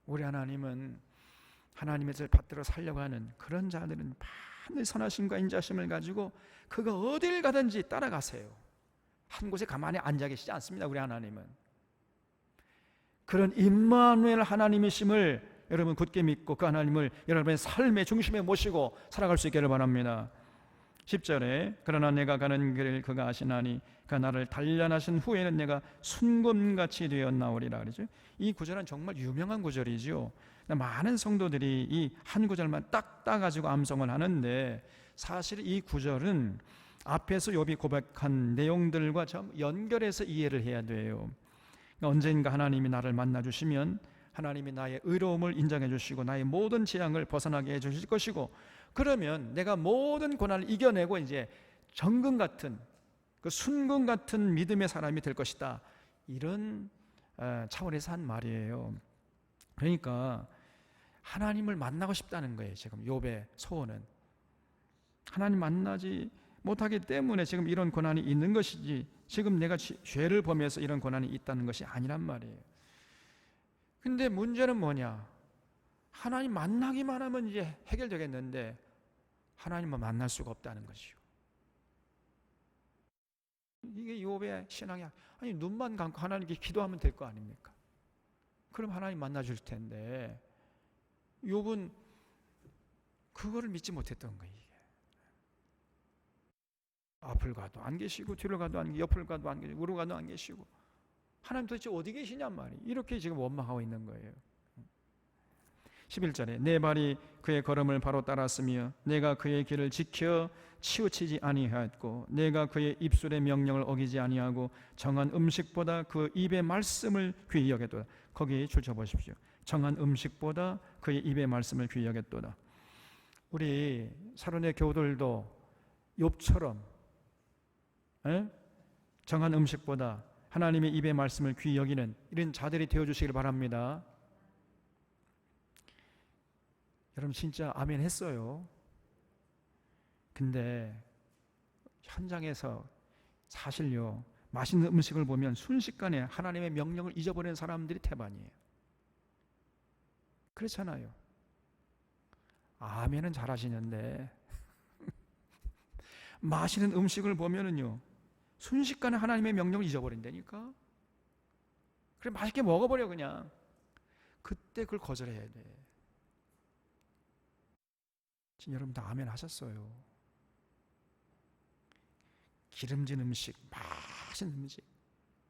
우리 하나님은 하나님의 뜻을 받들어 살려고 하는 그런 자들은 반드시 선하심과 인자심을 가지고 그가 어딜 가든지 따라가세요. 한 곳에 가만히 앉아 계시지 않습니다. 우리 하나님은 그런 임마누엘 하나님이심을 여러분 굳게 믿고 그 하나님을 여러분의 삶의 중심에 모시고 살아갈 수 있기를 바랍니다. 10절에 그러나 내가 가는 길을 그가 아시나니 그가 나를 단련하신 후에는 내가 순금같이 되었나오리라 그러죠. 이 구절은 정말 유명한 구절이죠. 많은 성도들이 이 한 구절만 딱 따가지고 암송을 하는데, 사실 이 구절은 앞에서 욥이 고백한 내용들과 좀 연결해서 이해를 해야 돼요. 언젠가 하나님이 나를 만나주시면 하나님이 나의 의로움을 인정해 주시고 나의 모든 재앙을 벗어나게 해 주실 것이고, 그러면 내가 모든 고난을 이겨내고 이제 정금 같은, 그 순금 같은 믿음의 사람이 될 것이다, 이런 차원에서 한 말이에요. 그러니까 하나님을 만나고 싶다는 거예요. 지금 욥의 소원은 하나님 만나지 못하기 때문에 지금 이런 고난이 있는 것이지, 지금 내가 죄를 범해서 이런 고난이 있다는 것이 아니란 말이에요. 근데 문제는 뭐냐? 하나님 만나기만 하면 이제 해결되겠는데 하나님을 만날 수가 없다는 것이요. 이게 욥의 신앙이야. 아니, 눈만 감고 하나님께 기도하면 될 거 아닙니까? 그럼 하나님 만나줄 텐데 욥은 그거를 믿지 못했던 거예요. 앞을 가도 안 계시고 뒤를 가도 안 계시고 옆을 가도 안 계시고 우로 가도 안 계시고, 하나님 도대체 어디 계시냔 말이에요. 이렇게 지금 원망하고 있는 거예요. 11절에 내 발이 그의 걸음을 바로 따랐으며 내가 그의 길을 지켜 치우치지 아니하였고 내가 그의 입술의 명령을 어기지 아니하고 정한 음식보다 그 입의 말씀을 귀히 여겼도다. 거기에 줄쳐 보십시오. 정한 음식보다 그의 입의 말씀을 귀히 여겼도다. 우리 사론의 교우들도 욥처럼 정한 음식보다 하나님의 입의 말씀을 귀히 여기는 이런 자들이 되어주시길 바랍니다. 여러분 진짜 아멘 했어요. 근데 현장에서 사실요, 맛있는 음식을 보면 순식간에 하나님의 명령을 잊어버리는 사람들이 태반이에요. 그렇잖아요. 아멘은 잘하시는데 맛있는 음식을 보면은요 순식간에 하나님의 명령을 잊어버린다니까. 그래 맛있게 먹어버려 그냥. 그때 그걸 거절해야 돼. 지금 여러분 다 아멘 하셨어요. 기름진 음식, 맛있는 음식,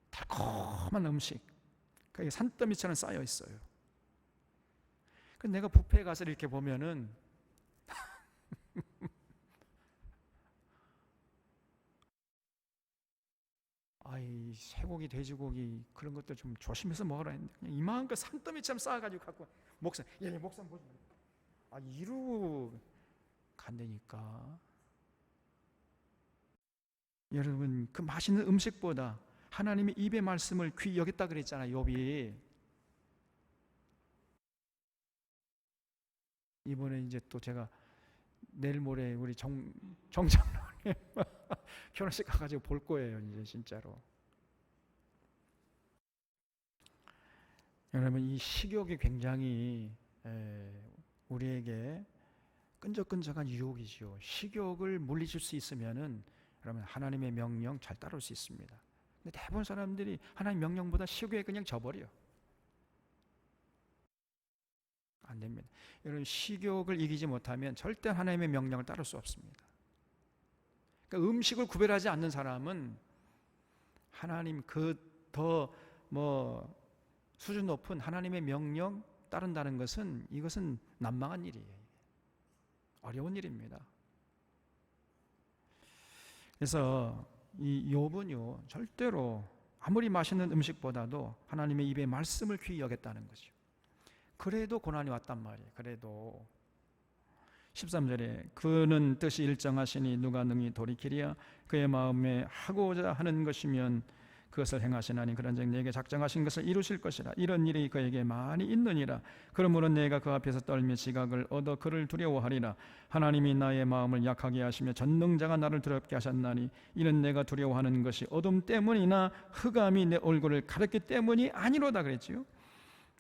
달콤한 음식, 그게 산더미처럼 쌓여 있어요. 내가 뷔페에 가서 이렇게 보면은 아이 쇠고기, 돼지고기 그런 것들 좀 조심해서 먹으라 했는데 그냥 이만큼 산더미처럼 쌓아가지고 갖고 목사, 목사 보지 마. 이러고 간다니까. 여러분 그 맛있는 음식보다 하나님의 입의 말씀을 귀히 여겼다 그랬잖아요, 욥이. 이번에 이제 또 제가 내일 모레 우리 정장로님 결혼식 가가지고 볼 거예요, 이제 진짜로. 여러분 이 식욕이 굉장히 우리에게 끈적끈적한 유혹이죠. 식욕을 물리칠 수 있으면은 여러분 하나님의 명령 잘 따를 수 있습니다. 근데 대부분 사람들이 하나님 명령보다 식욕에 그냥 져버려. 안 됩니다. 여러분 식욕을 이기지 못하면 절대 하나님의 명령을 따를 수 없습니다. 그러니까 음식을 구별하지 않는 사람은 하나님 더 수준 높은 하나님의 명령 따른다는 것은 이것은 난망한 일이에요. 어려운 일입니다. 그래서 이 욥은요 절대로 아무리 맛있는 음식보다도 하나님의 입의 말씀을 귀히 여겼다는 거죠. 그래도 고난이 왔단 말이에요. 그래도 13절에 그는 뜻이 일정하시니 누가 능히 돌이키랴. 그의 마음에 하고자 하는 것이면 그것을 행하시나니 그런즉 내게 작정하신 것을 이루실 것이라. 이런 일이 그에게 많이 있느니라. 그러므로 내가 그 앞에서 떨며 지각을 얻어 그를 두려워하리라. 하나님이 나의 마음을 약하게 하시며 전능자가 나를 두렵게 하셨나니 이는 내가 두려워하는 것이 어둠 때문이나 흑암이 내 얼굴을 가렸기 때문이 아니로다 그랬지요.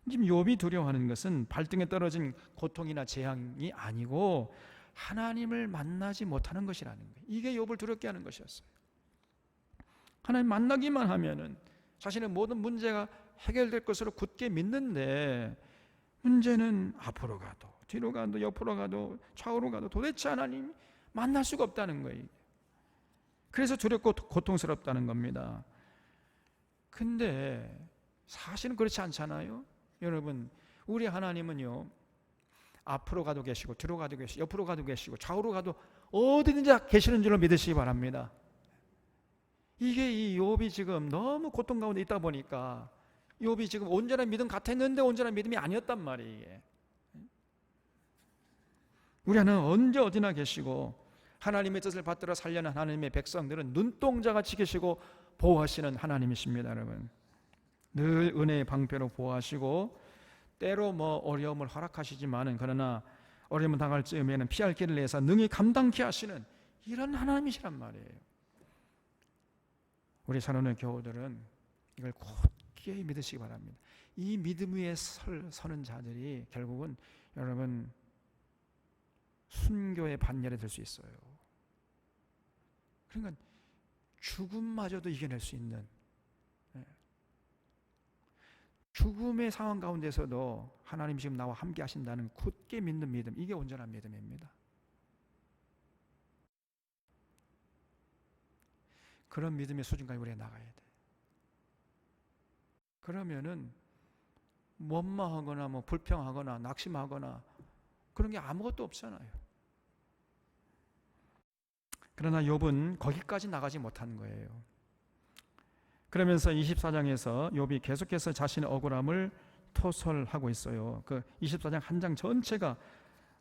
지금 욥이 두려워하는 것은 발등에 떨어진 고통이나 재앙이 아니고 하나님을 만나지 못하는 것이라는 거예요. 이게 욥을 두렵게 하는 것이었어요. 하나님 만나기만 하면은 자신의 모든 문제가 해결될 것으로 굳게 믿는데, 문제는 앞으로 가도 뒤로 가도 옆으로 가도 좌우로 가도 도대체 하나님 만날 수가 없다는 거예요. 그래서 두렵고 고통스럽다는 겁니다. 근데 사실은 그렇지 않잖아요. 여러분, 우리 하나님은요, 앞으로 가도 계시고 뒤로 가도 계시고 옆으로 가도 계시고 좌우로 가도 어디든지 계시는 줄로 믿으시기 바랍니다. 이게 이 욥이 지금 너무 고통 가운데 있다 보니까 욥이 지금 온전한 믿음 같았는데 온전한 믿음이 아니었단 말이에요. 이게. 우리 하나님은 언제 어디나 계시고 하나님의 뜻을 받들어 살려는 하나님의 백성들은 눈동자같이 계시고 보호하시는 하나님이십니다. 여러분, 늘 은혜의 방패로 보호하시고 때로 어려움을 허락하시지만은 그러나 어려움을 당할 즈음에는 피할 길을 내서 능히 감당케 하시는 이런 하나님이시란 말이에요. 우리 사랑하는 교우들은 이걸 굳게 믿으시기 바랍니다. 이 믿음 위에 서는 자들이 결국은 여러분 순교의 반열에 들 수 있어요. 그러니까 죽음마저도 이겨낼 수 있는, 죽음의 상황 가운데서도 하나님 지금 나와 함께 하신다는 굳게 믿는 믿음, 이게 온전한 믿음입니다. 그런 믿음의 수준까지 우리가 나가야 돼. 그러면은 원망하거나 불평하거나 낙심하거나 그런 게 아무것도 없잖아요. 그러나 욥은 거기까지 나가지 못한 거예요. 그러면서 24장에서 욥이 계속해서 자신의 억울함을 토설하고 있어요. 그 24장 한 장 전체가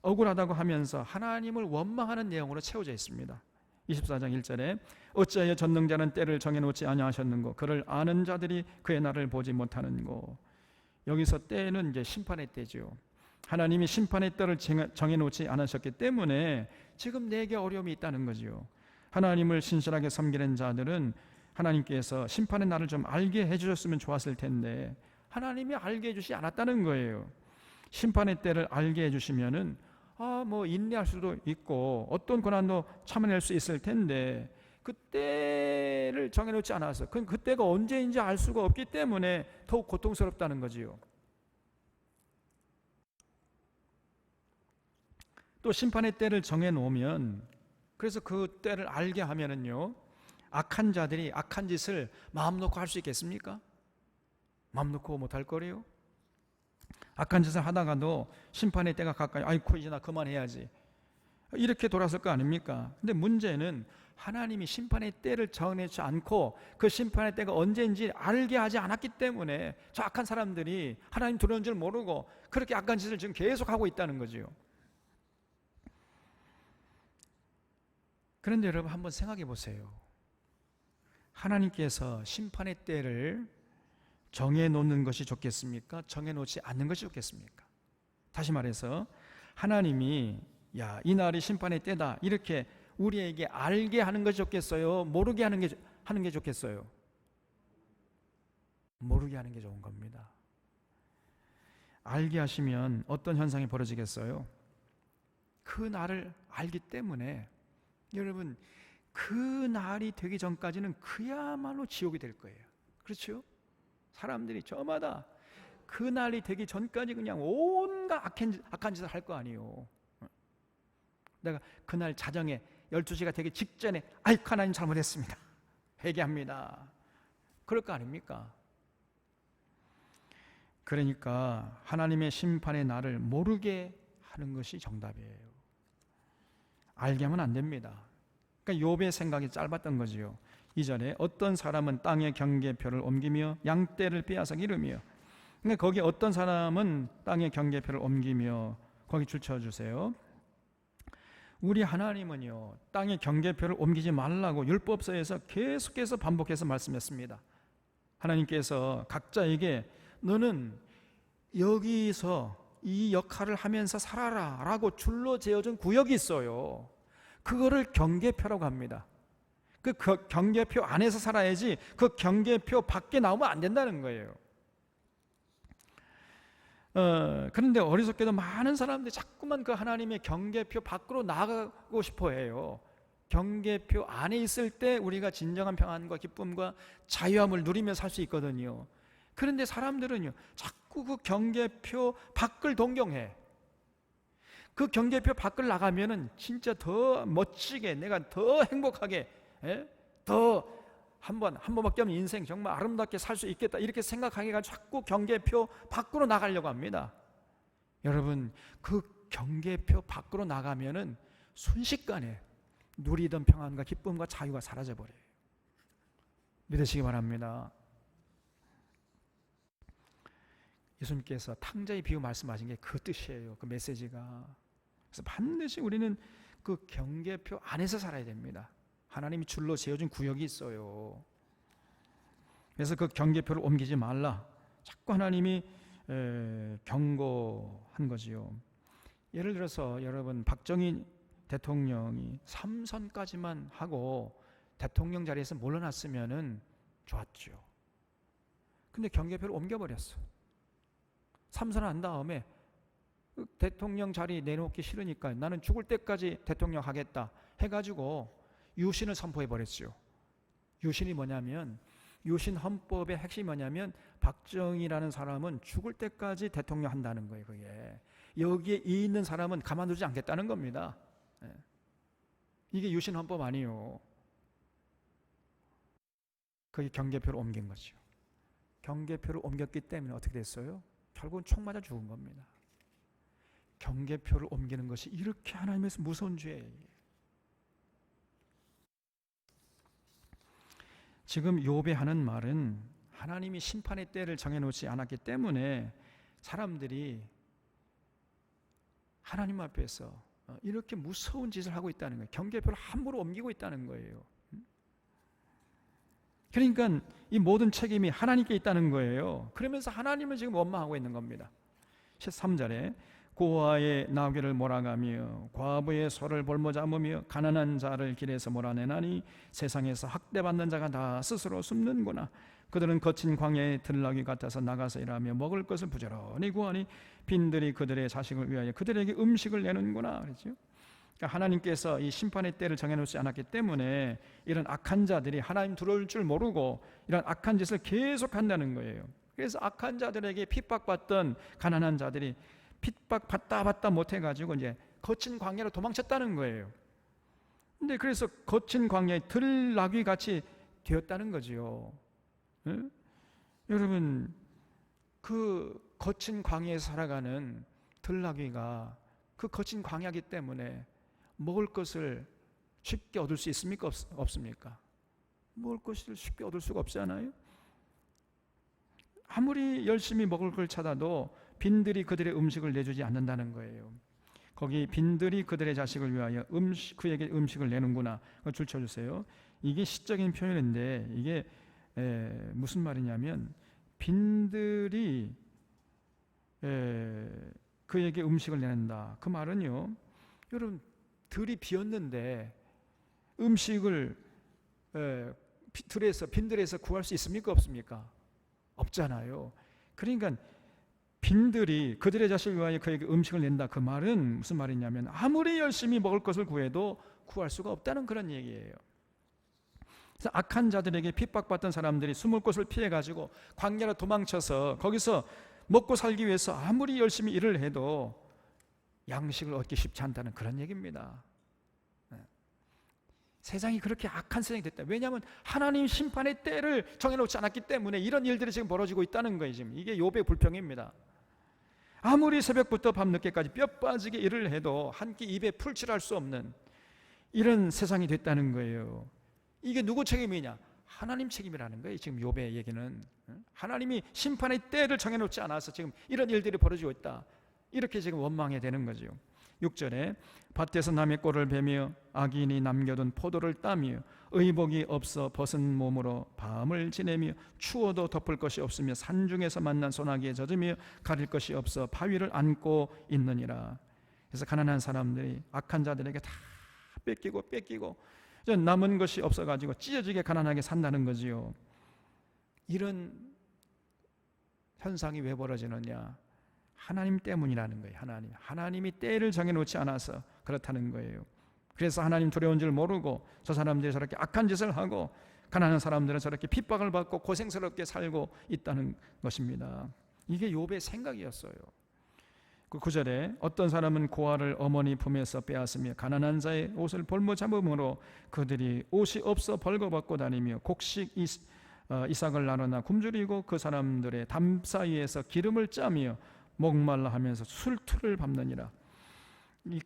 억울하다고 하면서 하나님을 원망하는 내용으로 채워져 있습니다. 24장 1절에 어찌하여 전능자는 때를 정해놓지 아니하셨는고 그를 아는 자들이 그의 날을 보지 못하는고. 여기서 때는 이제 심판의 때죠. 하나님이 심판의 때를 정해놓지 않으셨기 때문에 지금 내게 어려움이 있다는 거죠. 하나님을 신실하게 섬기는 자들은 하나님께서 심판의 날을 좀 알게 해주셨으면 좋았을 텐데 하나님이 알게 해주지 않았다는 거예요. 심판의 때를 알게 해주시면은 인내할 수도 있고 어떤 고난도 참아낼 수 있을 텐데 그 때를 정해놓지 않아서 그 때가 언제인지 알 수가 없기 때문에 더욱 고통스럽다는 거지요. 또 심판의 때를 정해놓으면, 그래서 그 때를 알게 하면은요, 악한 자들이 악한 짓을 마음 놓고 할 수 있겠습니까? 마음 놓고 못할 거래요. 악한 짓을 하다가도 심판의 때가 가까이, 아이고 이제 나 그만해야지, 이렇게 돌아설 거 아닙니까? 근데 문제는 하나님이 심판의 때를 정해놓지 않고 그 심판의 때가 언제인지 알게 하지 않았기 때문에 저 악한 사람들이 하나님 들어오는 줄 모르고 그렇게 악한 짓을 지금 계속하고 있다는 거지요. 그런데 여러분 한번 생각해 보세요. 하나님께서 심판의 때를 정해놓는 것이 좋겠습니까? 정해놓지 않는 것이 좋겠습니까? 다시 말해서 하나님이 이 날이 심판의 때다 이렇게 우리에게 알게 하는 것이 좋겠어요? 모르게 하는 게 좋겠어요? 모르게 하는 게 좋은 겁니다. 알게 하시면 어떤 현상이 벌어지겠어요? 그 날을 알기 때문에 여러분 그 날이 되기 전까지는 그야말로 지옥이 될 거예요. 그렇죠? 사람들이 저마다 그 날이 되기 전까지 그냥 온갖 악한 짓을 할 거 아니에요. 내가 그날 자정에 12시가 되기 직전에 아이고 하나님 잘못했습니다, 회개합니다, 그럴 거 아닙니까? 그러니까 하나님의 심판의 날을 모르게 하는 것이 정답이에요. 알게 하면 안 됩니다. 그러니까 욥의 생각이 짧았던 거지요. 2절에 어떤 사람은 땅의 경계표를 옮기며 양떼를 빼앗아 기르며, 그러니까 거기 어떤 사람은 땅의 경계표를 옮기며, 거기 줄 쳐주세요. 우리 하나님은요 땅의 경계표를 옮기지 말라고 율법서에서 계속해서 반복해서 말씀했습니다. 하나님께서 각자에게 너는 여기서 이 역할을 하면서 살아라 라고 줄로 재어준 구역이 있어요. 그거를 경계표라고 합니다. 그 경계표 안에서 살아야지 그 경계표 밖에 나오면 안 된다는 거예요. 그런데 어리석게도 많은 사람들이 자꾸만 그 하나님의 경계표 밖으로 나가고 싶어 해요. 경계표 안에 있을 때 우리가 진정한 평안과 기쁨과 자유함을 누리며 살 수 있거든요. 그런데 사람들은요 자꾸 그 경계표 밖을 동경해. 그 경계표 밖을 나가면은 진짜 더 멋지게, 내가 더 행복하게, 더 한 번밖에 없는 인생 정말 아름답게 살 수 있겠다, 이렇게 생각하기가 자꾸 경계표 밖으로 나가려고 합니다. 여러분, 그 경계표 밖으로 나가면은 순식간에 누리던 평안과 기쁨과 자유가 사라져버려요. 믿으시기 바랍니다. 예수님께서 탕자의 비유 말씀하신 게 그 뜻이에요. 그 메시지가. 그래서 반드시 우리는 그 경계표 안에서 살아야 됩니다. 하나님이 줄로 지어준 구역이 있어요. 그래서 그 경계표를 옮기지 말라, 자꾸 하나님이 경고한 거지요. 예를 들어서 여러분, 박정희 대통령이 3선까지만 하고 대통령 자리에서 물러났으면 좋았죠. 근데 경계표를 옮겨버렸어. 3선을 한 다음에 대통령 자리 내놓기 싫으니까 나는 죽을 때까지 대통령 하겠다 해가지고 유신을 선포해버렸죠. 유신이 뭐냐면, 유신 헌법의 핵심이 뭐냐면 박정희라는 사람은 죽을 때까지 대통령 한다는 거예요. 그게 여기에 이 있는 사람은 가만두지 않겠다는 겁니다. 이게 유신 헌법 아니에요. 그게 경계표를 옮긴 거죠. 경계표를 옮겼기 때문에 어떻게 됐어요? 결국은 총 맞아 죽은 겁니다. 경계표를 옮기는 것이 이렇게 하나님에서 무서운 죄예요. 지금 욥이 하는 말은 하나님이 심판의 때를 정해놓지 않았기 때문에 사람들이 하나님 앞에서 이렇게 무서운 짓을 하고 있다는 거예요. 경계표를 함부로 옮기고 있다는 거예요. 그러니까 이 모든 책임이 하나님께 있다는 거예요. 그러면서 하나님을 지금 원망하고 있는 겁니다. 13절에 고아의 나귀를 몰아가며 과부의 소를 볼모 잡으며 가난한 자를 길에서 몰아내나니 세상에서 학대받는 자가 다 스스로 숨는구나. 그들은 거친 광야의 들나귀 같아서 나가서 일하며 먹을 것을 부지런히 구하니 빈들이 그들의 자식을 위하여 그들에게 음식을 내는구나. 그렇죠? 그러니까 하나님께서 이 심판의 때를 정해놓지 않았기 때문에 이런 악한 자들이 하나님 들어올 줄 모르고 이런 악한 짓을 계속한다는 거예요. 그래서 악한 자들에게 핍박받던 가난한 자들이 핍박받다 못해가지고 이제 거친 광야로 도망쳤다는 거예요. 근데 그래서 거친 광야에 들나귀 같이 되었다는 거지요. 여러분, 그 거친 광야에 살아가는 들나귀가 그 거친 광야이기 때문에 먹을 것을 쉽게 얻을 수 있습니까? 없습니까? 먹을 것을 쉽게 얻을 수가 없잖아요. 아무리 열심히 먹을 걸 찾아도 빈들이 그들의 음식을 내주지 않는다는 거예요. 거기 빈들이 그들의 자식을 위하여 그에게 음식을 내는구나. 줄 쳐주세요. 이게 시적인 표현인데 이게 무슨 말이냐면 빈들이 그에게 음식을 내는다. 그 말은요, 여러분, 들이 비었는데 음식을 빈들에서 구할 수 있습니까? 없습니까? 없잖아요. 그러니까 빈들이 그들의 자식을 위하여 그에게 음식을 낸다. 그 말은 무슨 말이냐면 아무리 열심히 먹을 것을 구해도 구할 수가 없다는 그런 얘기예요. 그래서 악한 자들에게 핍박받던 사람들이 숨을 곳을 피해가지고 광야로 도망쳐서 거기서 먹고 살기 위해서 아무리 열심히 일을 해도 양식을 얻기 쉽지 않다는 그런 얘기입니다. 세상이 그렇게 악한 세상이 됐다. 왜냐하면 하나님 심판의 때를 정해놓지 않았기 때문에 이런 일들이 지금 벌어지고 있다는 거예요. 지금 이게 욥의 불평입니다. 아무리 새벽부터 밤늦게까지 뼈 빠지게 일을 해도 한 끼 입에 풀칠할 수 없는 이런 세상이 됐다는 거예요. 이게 누구 책임이냐? 하나님 책임이라는 거예요. 지금 욥의 얘기는 하나님이 심판의 때를 정해놓지 않아서 지금 이런 일들이 벌어지고 있다. 이렇게 지금 원망해야 되는 거죠. 6절에 밭에서 남의 꼴을 베며 악인이 남겨둔 포도를 따며 의복이 없어 벗은 몸으로 밤을 지내며 추워도 덮을 것이 없으며 산중에서 만난 소나기에 젖으며 가릴 것이 없어 바위를 안고 있느니라. 그래서 가난한 사람들이 악한 자들에게 다 뺏기고 남은 것이 없어가지고 찢어지게 가난하게 산다는 거지요. 이런 현상이 왜 벌어지느냐? 하나님 때문이라는 거예요. 하나님이 때를 정해놓지 않아서 그렇다는 거예요. 그래서 하나님 두려운 줄 모르고 저 사람들이 저렇게 악한 짓을 하고 가난한 사람들은 저렇게 핍박을 받고 고생스럽게 살고 있다는 것입니다. 이게 욥의 생각이었어요. 그 9절에 어떤 사람은 고아를 어머니 품에서 빼앗으며 가난한 자의 옷을 볼모 잡음으로 그들이 옷이 없어 벌거벗고 다니며 곡식 이삭을 나누나 굶주리고 그 사람들의 담 사이에서 기름을 짜며 목말라 하면서 술투를 밟느니라.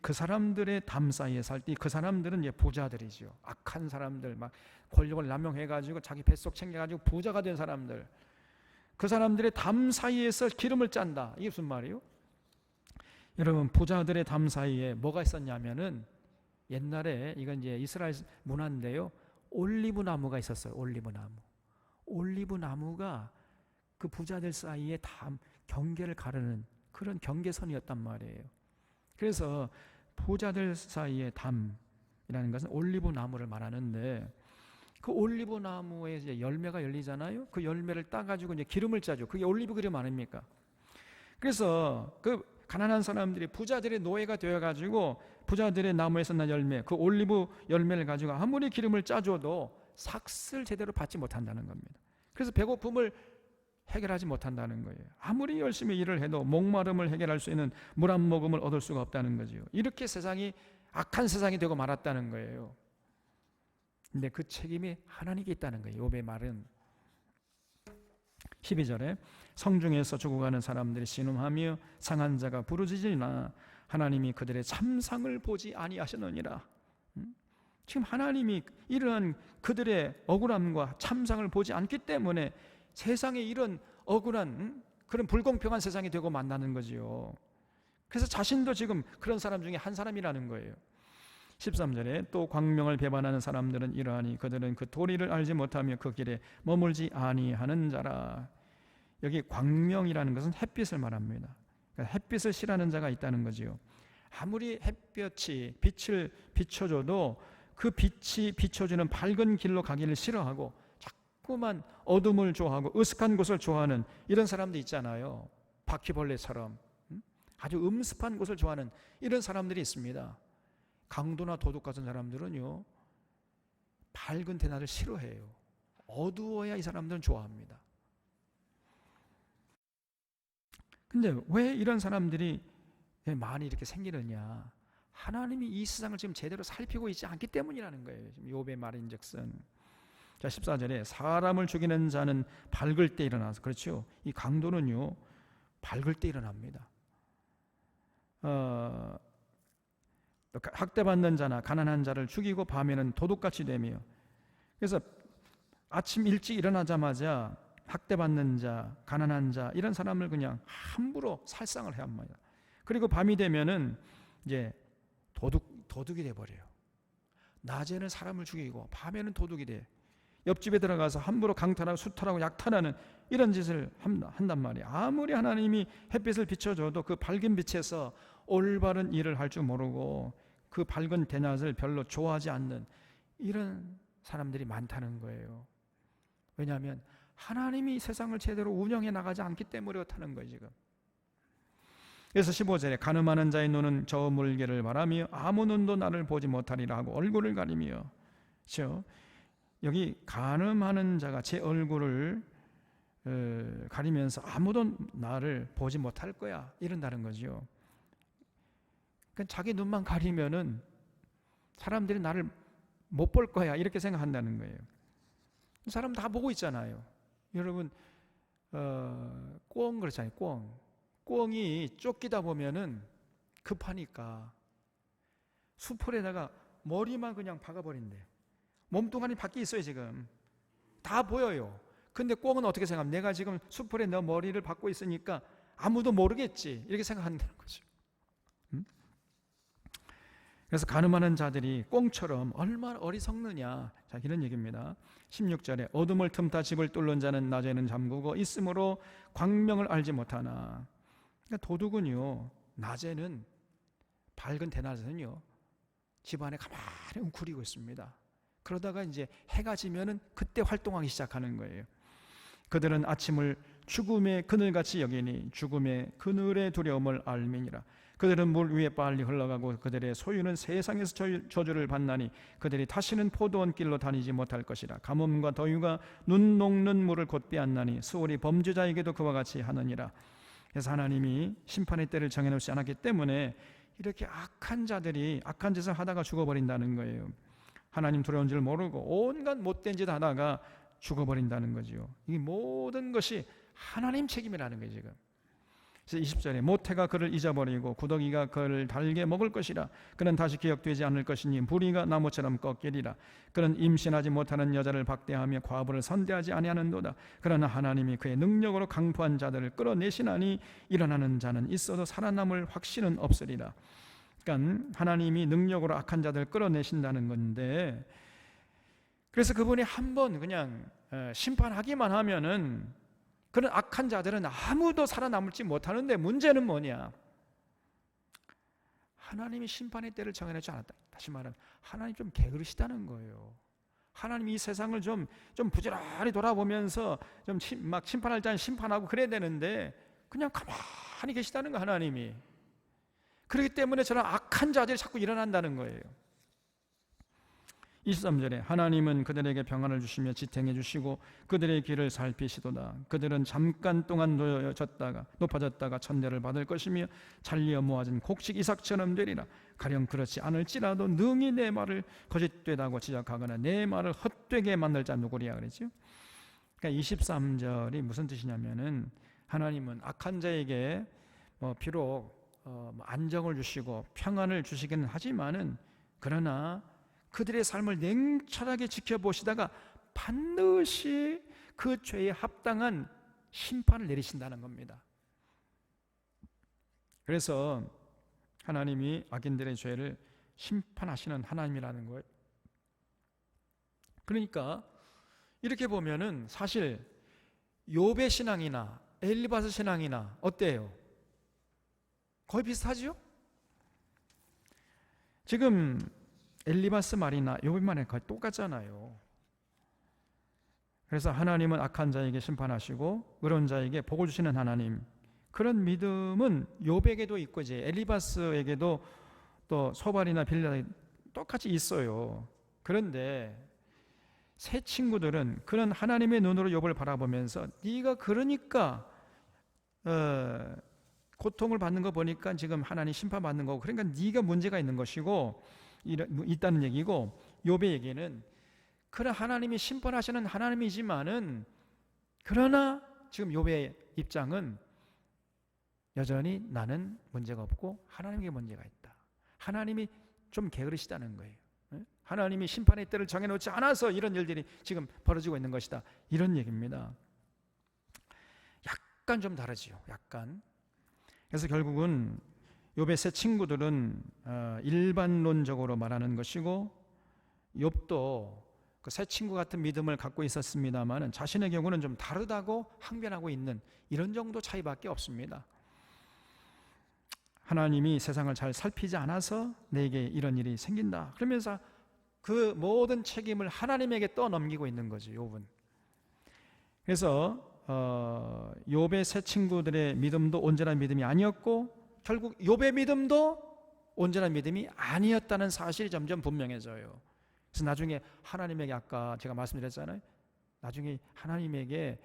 그 사람들의 담 사이에 살 때 그 사람들은 이제 부자들이죠. 악한 사람들, 막 권력을 남용해가지고 자기 뱃속 챙겨가지고 부자가 된 사람들, 그 사람들의 담 사이에서 기름을 짠다. 이게 무슨 말이에요? 여러분, 부자들의 담 사이에 뭐가 있었냐면은 옛날에 이건 이제 이스라엘 문화인데요, 올리브 나무가 있었어요. 올리브 나무. 올리브 나무가 그 부자들 사이에 담 경계를 가르는 그런 경계선이었단 말이에요. 그래서 부자들 사이에 담이라는 것은 올리브 나무를 말하는데, 그 올리브 나무에 이제 열매가 열리잖아요. 그 열매를 따가지고 이제 기름을 짜죠. 그게 올리브 기름 아닙니까? 그래서 그 가난한 사람들이 부자들의 노예가 되어가지고 부자들의 나무에서 난 열매, 그 올리브 열매를 가지고 아무리 기름을 짜줘도 삭을 제대로 받지 못한다는 겁니다. 그래서 배고픔을 해결하지 못한다는 거예요. 아무리 열심히 일을 해도 목마름을 해결할 수 있는 물 한 모금을 얻을 수가 없다는 거죠. 이렇게 세상이 악한 세상이 되고 말았다는 거예요. 근데 그 책임이 하나님께 있다는 거예요. 욥의 말은 12절에 성중에서 죽어가는 사람들이 신음하며 상한 자가 부르짖으나 하나님이 그들의 참상을 보지 아니하시느니라. 지금 하나님이 이러한 그들의 억울함과 참상을 보지 않기 때문에 세상에 이런 억울한 그런 불공평한 세상이 되고 만나는 거지요. 그래서 자신도 지금 그런 사람 중에 한 사람이라는 거예요. 13절에 또 광명을 배반하는 사람들은 이러하니 그들은 그 도리를 알지 못하며 그 길에 머물지 아니하는 자라. 여기 광명이라는 것은 햇빛을 말합니다. 그러니까 햇빛을 싫어하는 자가 있다는 거지요. 아무리 햇볕이 빛을 비춰줘도 그 빛이 비춰주는 밝은 길로 가기를 싫어하고 자꾸만 어둠을 좋아하고 으슥한 곳을 좋아하는 이런 사람도 있잖아요. 바퀴벌레처럼 아주 음습한 곳을 좋아하는 이런 사람들이 있습니다. 강도나 도둑 같은 사람들은요, 밝은 대낮을 싫어해요. 어두워야 이 사람들은 좋아합니다. 근데 왜 이런 사람들이 많이 이렇게 생기느냐? 하나님이 이 세상을 지금 제대로 살피고 있지 않기 때문이라는 거예요. 지금 욥의 말인즉슨. 자, 14절에 사람을 죽이는 자는 밝을 때 일어나서, 그렇죠? 이 강도는요, 밝을 때 일어납니다. 학대받는 자나 가난한 자를 죽이고 밤에는 도둑같이 되며, 그래서 아침 일찍 일어나자마자 학대받는 자, 가난한 자 이런 사람을 그냥 함부로 살상을 해야 합니다. 그리고 밤이 되면은 이제 도둑이 돼 버려요. 낮에는 사람을 죽이고 밤에는 도둑이 돼. 옆집에 들어가서 함부로 강탈하고 수탈하고 약탈하는 이런 짓을 한단 말이에요. 아무리 하나님이 햇빛을 비춰줘도 그 밝은 빛에서 올바른 일을 할 줄 모르고 그 밝은 대낮을 별로 좋아하지 않는 이런 사람들이 많다는 거예요. 왜냐하면 하나님이 세상을 제대로 운영해 나가지 않기 때문에 그렇다는 거예요, 지금. 그래서 15절에 간음하는 자의 눈은 저 물개를 바라며 아무 눈도 나를 보지 못하리라 하고 얼굴을 가리며, 그렇죠? 여기 간음하는 자가 제 얼굴을 가리면서 아무도 나를 보지 못할 거야 이런다는 거죠. 그러니까 자기 눈만 가리면은 사람들이 나를 못 볼 거야 이렇게 생각한다는 거예요. 사람 다 보고 있잖아요. 여러분 꿩 그렇잖아요. 꿩이 쫓기다 보면은 급하니까 수풀에다가 머리만 그냥 박아버린대. 몸뚱아리 밖에 있어요. 지금 다 보여요. 근데 꿩은 어떻게 생각하면 내가 지금 수풀에 너 머리를 박고 있으니까 아무도 모르겠지 이렇게 생각한다는 거죠. 그래서 간음하는 자들이 꿩처럼 얼마나 어리석느냐, 자 이런 얘기입니다. 16절에 어둠을 틈타 집을 뚫는 자는 낮에는 잠그고 있으므로 광명을 알지 못하나. 그러니까 도둑은요, 낮에는 밝은 대낮에는요 집 안에 가만히 웅크리고 있습니다. 그러다가 이제 해가 지면은 그때 활동하기 시작하는 거예요. 그들은 아침을 죽음의 그늘같이 여기니 죽음의 그늘의 두려움을 알미니라. 그들은 물 위에 빨리 흘러가고 그들의 소유는 세상에서 저주를 받나니 그들이 다시는 포도원 길로 다니지 못할 것이라. 가뭄과 더위가 눈 녹는 물을 곧 빼앗나니 수월이 범죄자에게도 그와 같이 하느니라. 그래서 하나님이 심판의 때를 정해놓지 않았기 때문에 이렇게 악한 자들이 악한 짓을 하다가 죽어버린다는 거예요. 하나님 두려운 줄 모르고 온갖 못된 짓 하다가 죽어버린다는 거죠. 이 모든 것이 하나님 책임이라는 거예요 지금. 그래서 20절에 모태가 그를 잊어버리고 구더기가 그를 달게 먹을 것이라. 그는 다시 기억되지 않을 것이니 부리가 나무처럼 꺾이리라. 그는 임신하지 못하는 여자를 박대하며 과부를 선대하지 아니하는도다. 그러나 하나님이 그의 능력으로 강포한 자들을 끌어내시나니 일어나는 자는 있어도 살아남을 확신은 없으리라. 그러니까 하나님이 능력으로 악한 자들을 끌어내신다는 건데, 그래서 그분이 한번 그냥 심판하기만 하면은 그런 악한 자들은 아무도 살아남을지 못하는데, 문제는 뭐냐? 하나님이 심판의 때를 정해놓지 않았다. 다시 말하면 하나님 좀 게으르시다는 거예요. 하나님 이 세상을 좀 부지런히 돌아보면서 좀 막 심판할 때는 심판하고 그래야 되는데 그냥 가만히 계시다는 거, 하나님이. 그렇기 때문에 저런 악한 자들이 자꾸 일어난다는 거예요. 23절에 하나님은 그들에게 평안을 주시며 지탱해 주시고 그들의 길을 살피시도다. 그들은 잠깐 동안 높아졌다가 천대를 받을 것이며 잘리어 모아진 곡식 이삭처럼 되리라. 가령 그렇지 않을지라도 능히 내 말을 거짓되다고 지적하거나 내 말을 헛되게 만들 자 누구리야 그랬죠. 그러니까 23절이 무슨 뜻이냐면은 하나님은 악한 자에게 비록 안정을 주시고 평안을 주시기는 하지만은, 그러나 그들의 삶을 냉철하게 지켜보시다가 반드시 그 죄에 합당한 심판을 내리신다는 겁니다. 그래서 하나님이 악인들의 죄를 심판하시는 하나님이라는 거예요. 그러니까 이렇게 보면은 사실 욥의 신앙이나 엘리바스 신앙이나 어때요? 거의 비슷하죠? 지금 엘리바스 말이나 욥의 말이 거의 똑같잖아요. 그래서 하나님은 악한 자에게 심판하시고 의로운 자에게 복을 주시는 하나님, 그런 믿음은 욥에게도 있고 이제 엘리바스에게도 또 소발이나 빌라에 똑같이 있어요. 그런데 새 친구들은 그런 하나님의 눈으로 욥을 바라보면서 네가 그러니까 고통을 받는 거 보니까 지금 하나님 심판받는 거고, 그러니까 네가 문제가 있는 것이고 있다는 얘기고, 욥의 얘기는 그런 하나님이 심판하시는 하나님이지만은, 그러나 지금 욥의 입장은 여전히 나는 문제가 없고 하나님께 문제가 있다. 하나님이 좀 게으르시다는 거예요. 하나님이 심판의 때를 정해놓지 않아서 이런 일들이 지금 벌어지고 있는 것이다, 이런 얘기입니다. 약간 좀 다르지요. 약간. 그래서 결국은 욥의 세 친구들은 일반론적으로 말하는 것이고, 욥도 그 세 친구 같은 믿음을 갖고 있었습니다만 자신의 경우는 좀 다르다고 항변하고 있는 이런 정도 차이밖에 없습니다. 하나님이 세상을 잘 살피지 않아서 내게 이런 일이 생긴다, 그러면서 그 모든 책임을 하나님에게 떠넘기고 있는 거죠, 욥은. 그래서 욥의 세 친구들의 믿음도 온전한 믿음이 아니었고, 결국 욥의 믿음도 온전한 믿음이 아니었다는 사실이 점점 분명해져요. 그래서 나중에 하나님에게, 아까 제가 말씀드렸잖아요, 나중에 하나님에게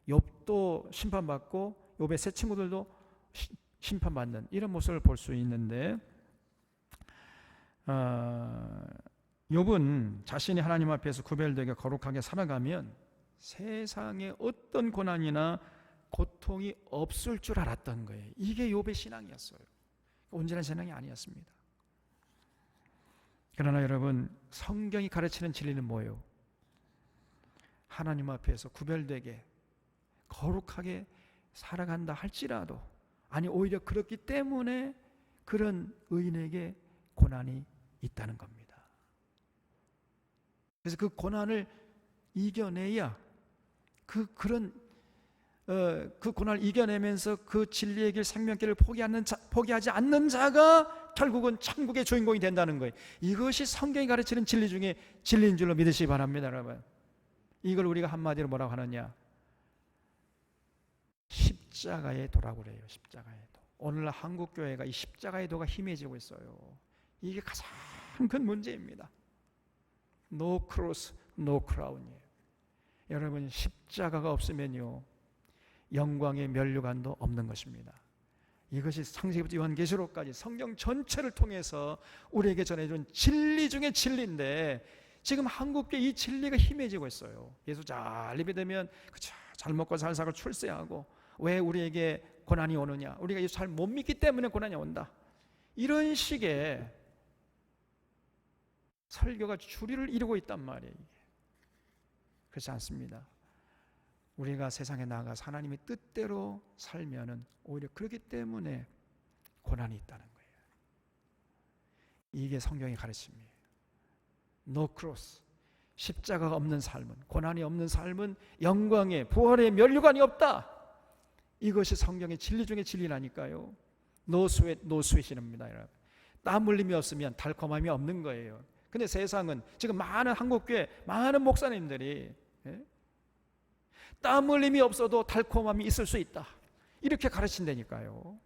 욥도 심판받고 욥의 세 친구들도 심판받는 이런 모습을 볼 수 있는데, 욥은 자신이 하나님 앞에서 구별되게 거룩하게 살아가면 세상에 어떤 고난이나 고통이 없을 줄 알았던 거예요. 이게 욥의 신앙이었어요. 온전한 신앙이 아니었습니다. 그러나 여러분, 성경이 가르치는 진리는 뭐예요? 하나님 앞에서 구별되게 거룩하게 살아간다 할지라도, 아니 오히려 그렇기 때문에 그런 의인에게 고난이 있다는 겁니다. 그래서 그 고난을 이겨내야 그 고난을 이겨내면서 그 진리의 길, 생명길을 포기하지 않는 자가 결국은 천국의 주인공이 된다는 거예요. 이것이 성경이 가르치는 진리 중에 진리인 줄로 믿으시기 바랍니다, 여러분. 이걸 우리가 한마디로 뭐라고 하느냐? 십자가의 도라고 그래요. 십자가의 도. 오늘날 한국교회가 이 십자가의 도가 희미해지고 있어요. 이게 가장 큰 문제입니다. No cross, no crown이에요. 여러분, 십자가가 없으면요 영광의 면류관도 없는 것입니다. 이것이 창세기부터 요한계시록까지 성경 전체를 통해서 우리에게 전해준 진리 중에 진리인데, 지금 한국교회 이 진리가 희미해지고 있어요. 예수 잘 예배되면 그쵸, 잘 먹고 잘 살고 출세하고, 왜 우리에게 고난이 오느냐, 우리가 예수 잘 못 믿기 때문에 고난이 온다, 이런 식의 설교가 주류를 이루고 있단 말이에요. 그렇지 않습니다. 우리가 세상에 나가서 하나님의 뜻대로 살면은 오히려 그렇기 때문에 고난이 있다는 거예요. 이게 성경의 가르침이에요. No cross, 십자가가 없는 삶은, 고난이 없는 삶은 영광의 부활의 면류관이 없다. 이것이 성경의 진리 중에 진리라니까요. No sweat, no sweat입니다, 여러분. 땀 흘림이 없으면 달콤함이 없는 거예요. 근데 세상은 지금 많은 한국교회 많은 목사님들이 땀 흘림이 없어도 달콤함이 있을 수 있다, 이렇게 가르친다니까요.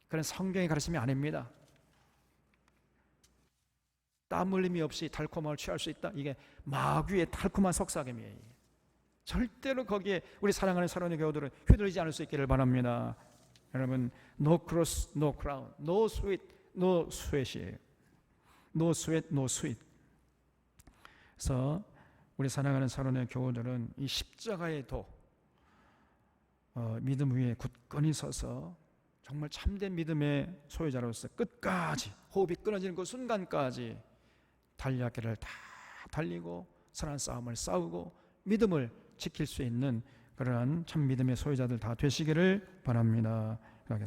그런 성경의 가르침이 아닙니다. 땀 흘림이 없이 달콤함을 취할 수 있다, 이게 마귀의 달콤한 속삭임이에요. 절대로 거기에 우리 사랑하는 사랑하는 교우들은 휘둘리지 않을 수 있기를 바랍니다. 여러분, no cross, no crown, no sweat, no sweat이에요. No sweat, no sweat. 그래서 우리 사랑하는 사랑하는 교우들은 이 십자가의 도, 믿음 위에 굳건히 서서 정말 참된 믿음의 소유자로서 끝까지, 호흡이 끊어지는 그 순간까지 달려기를 다 달리고 선한 싸움을 싸우고 믿음을 지킬 수 있는 그러한 참 믿음의 소유자들 다 되시기를 바랍니다. 하겠습니다.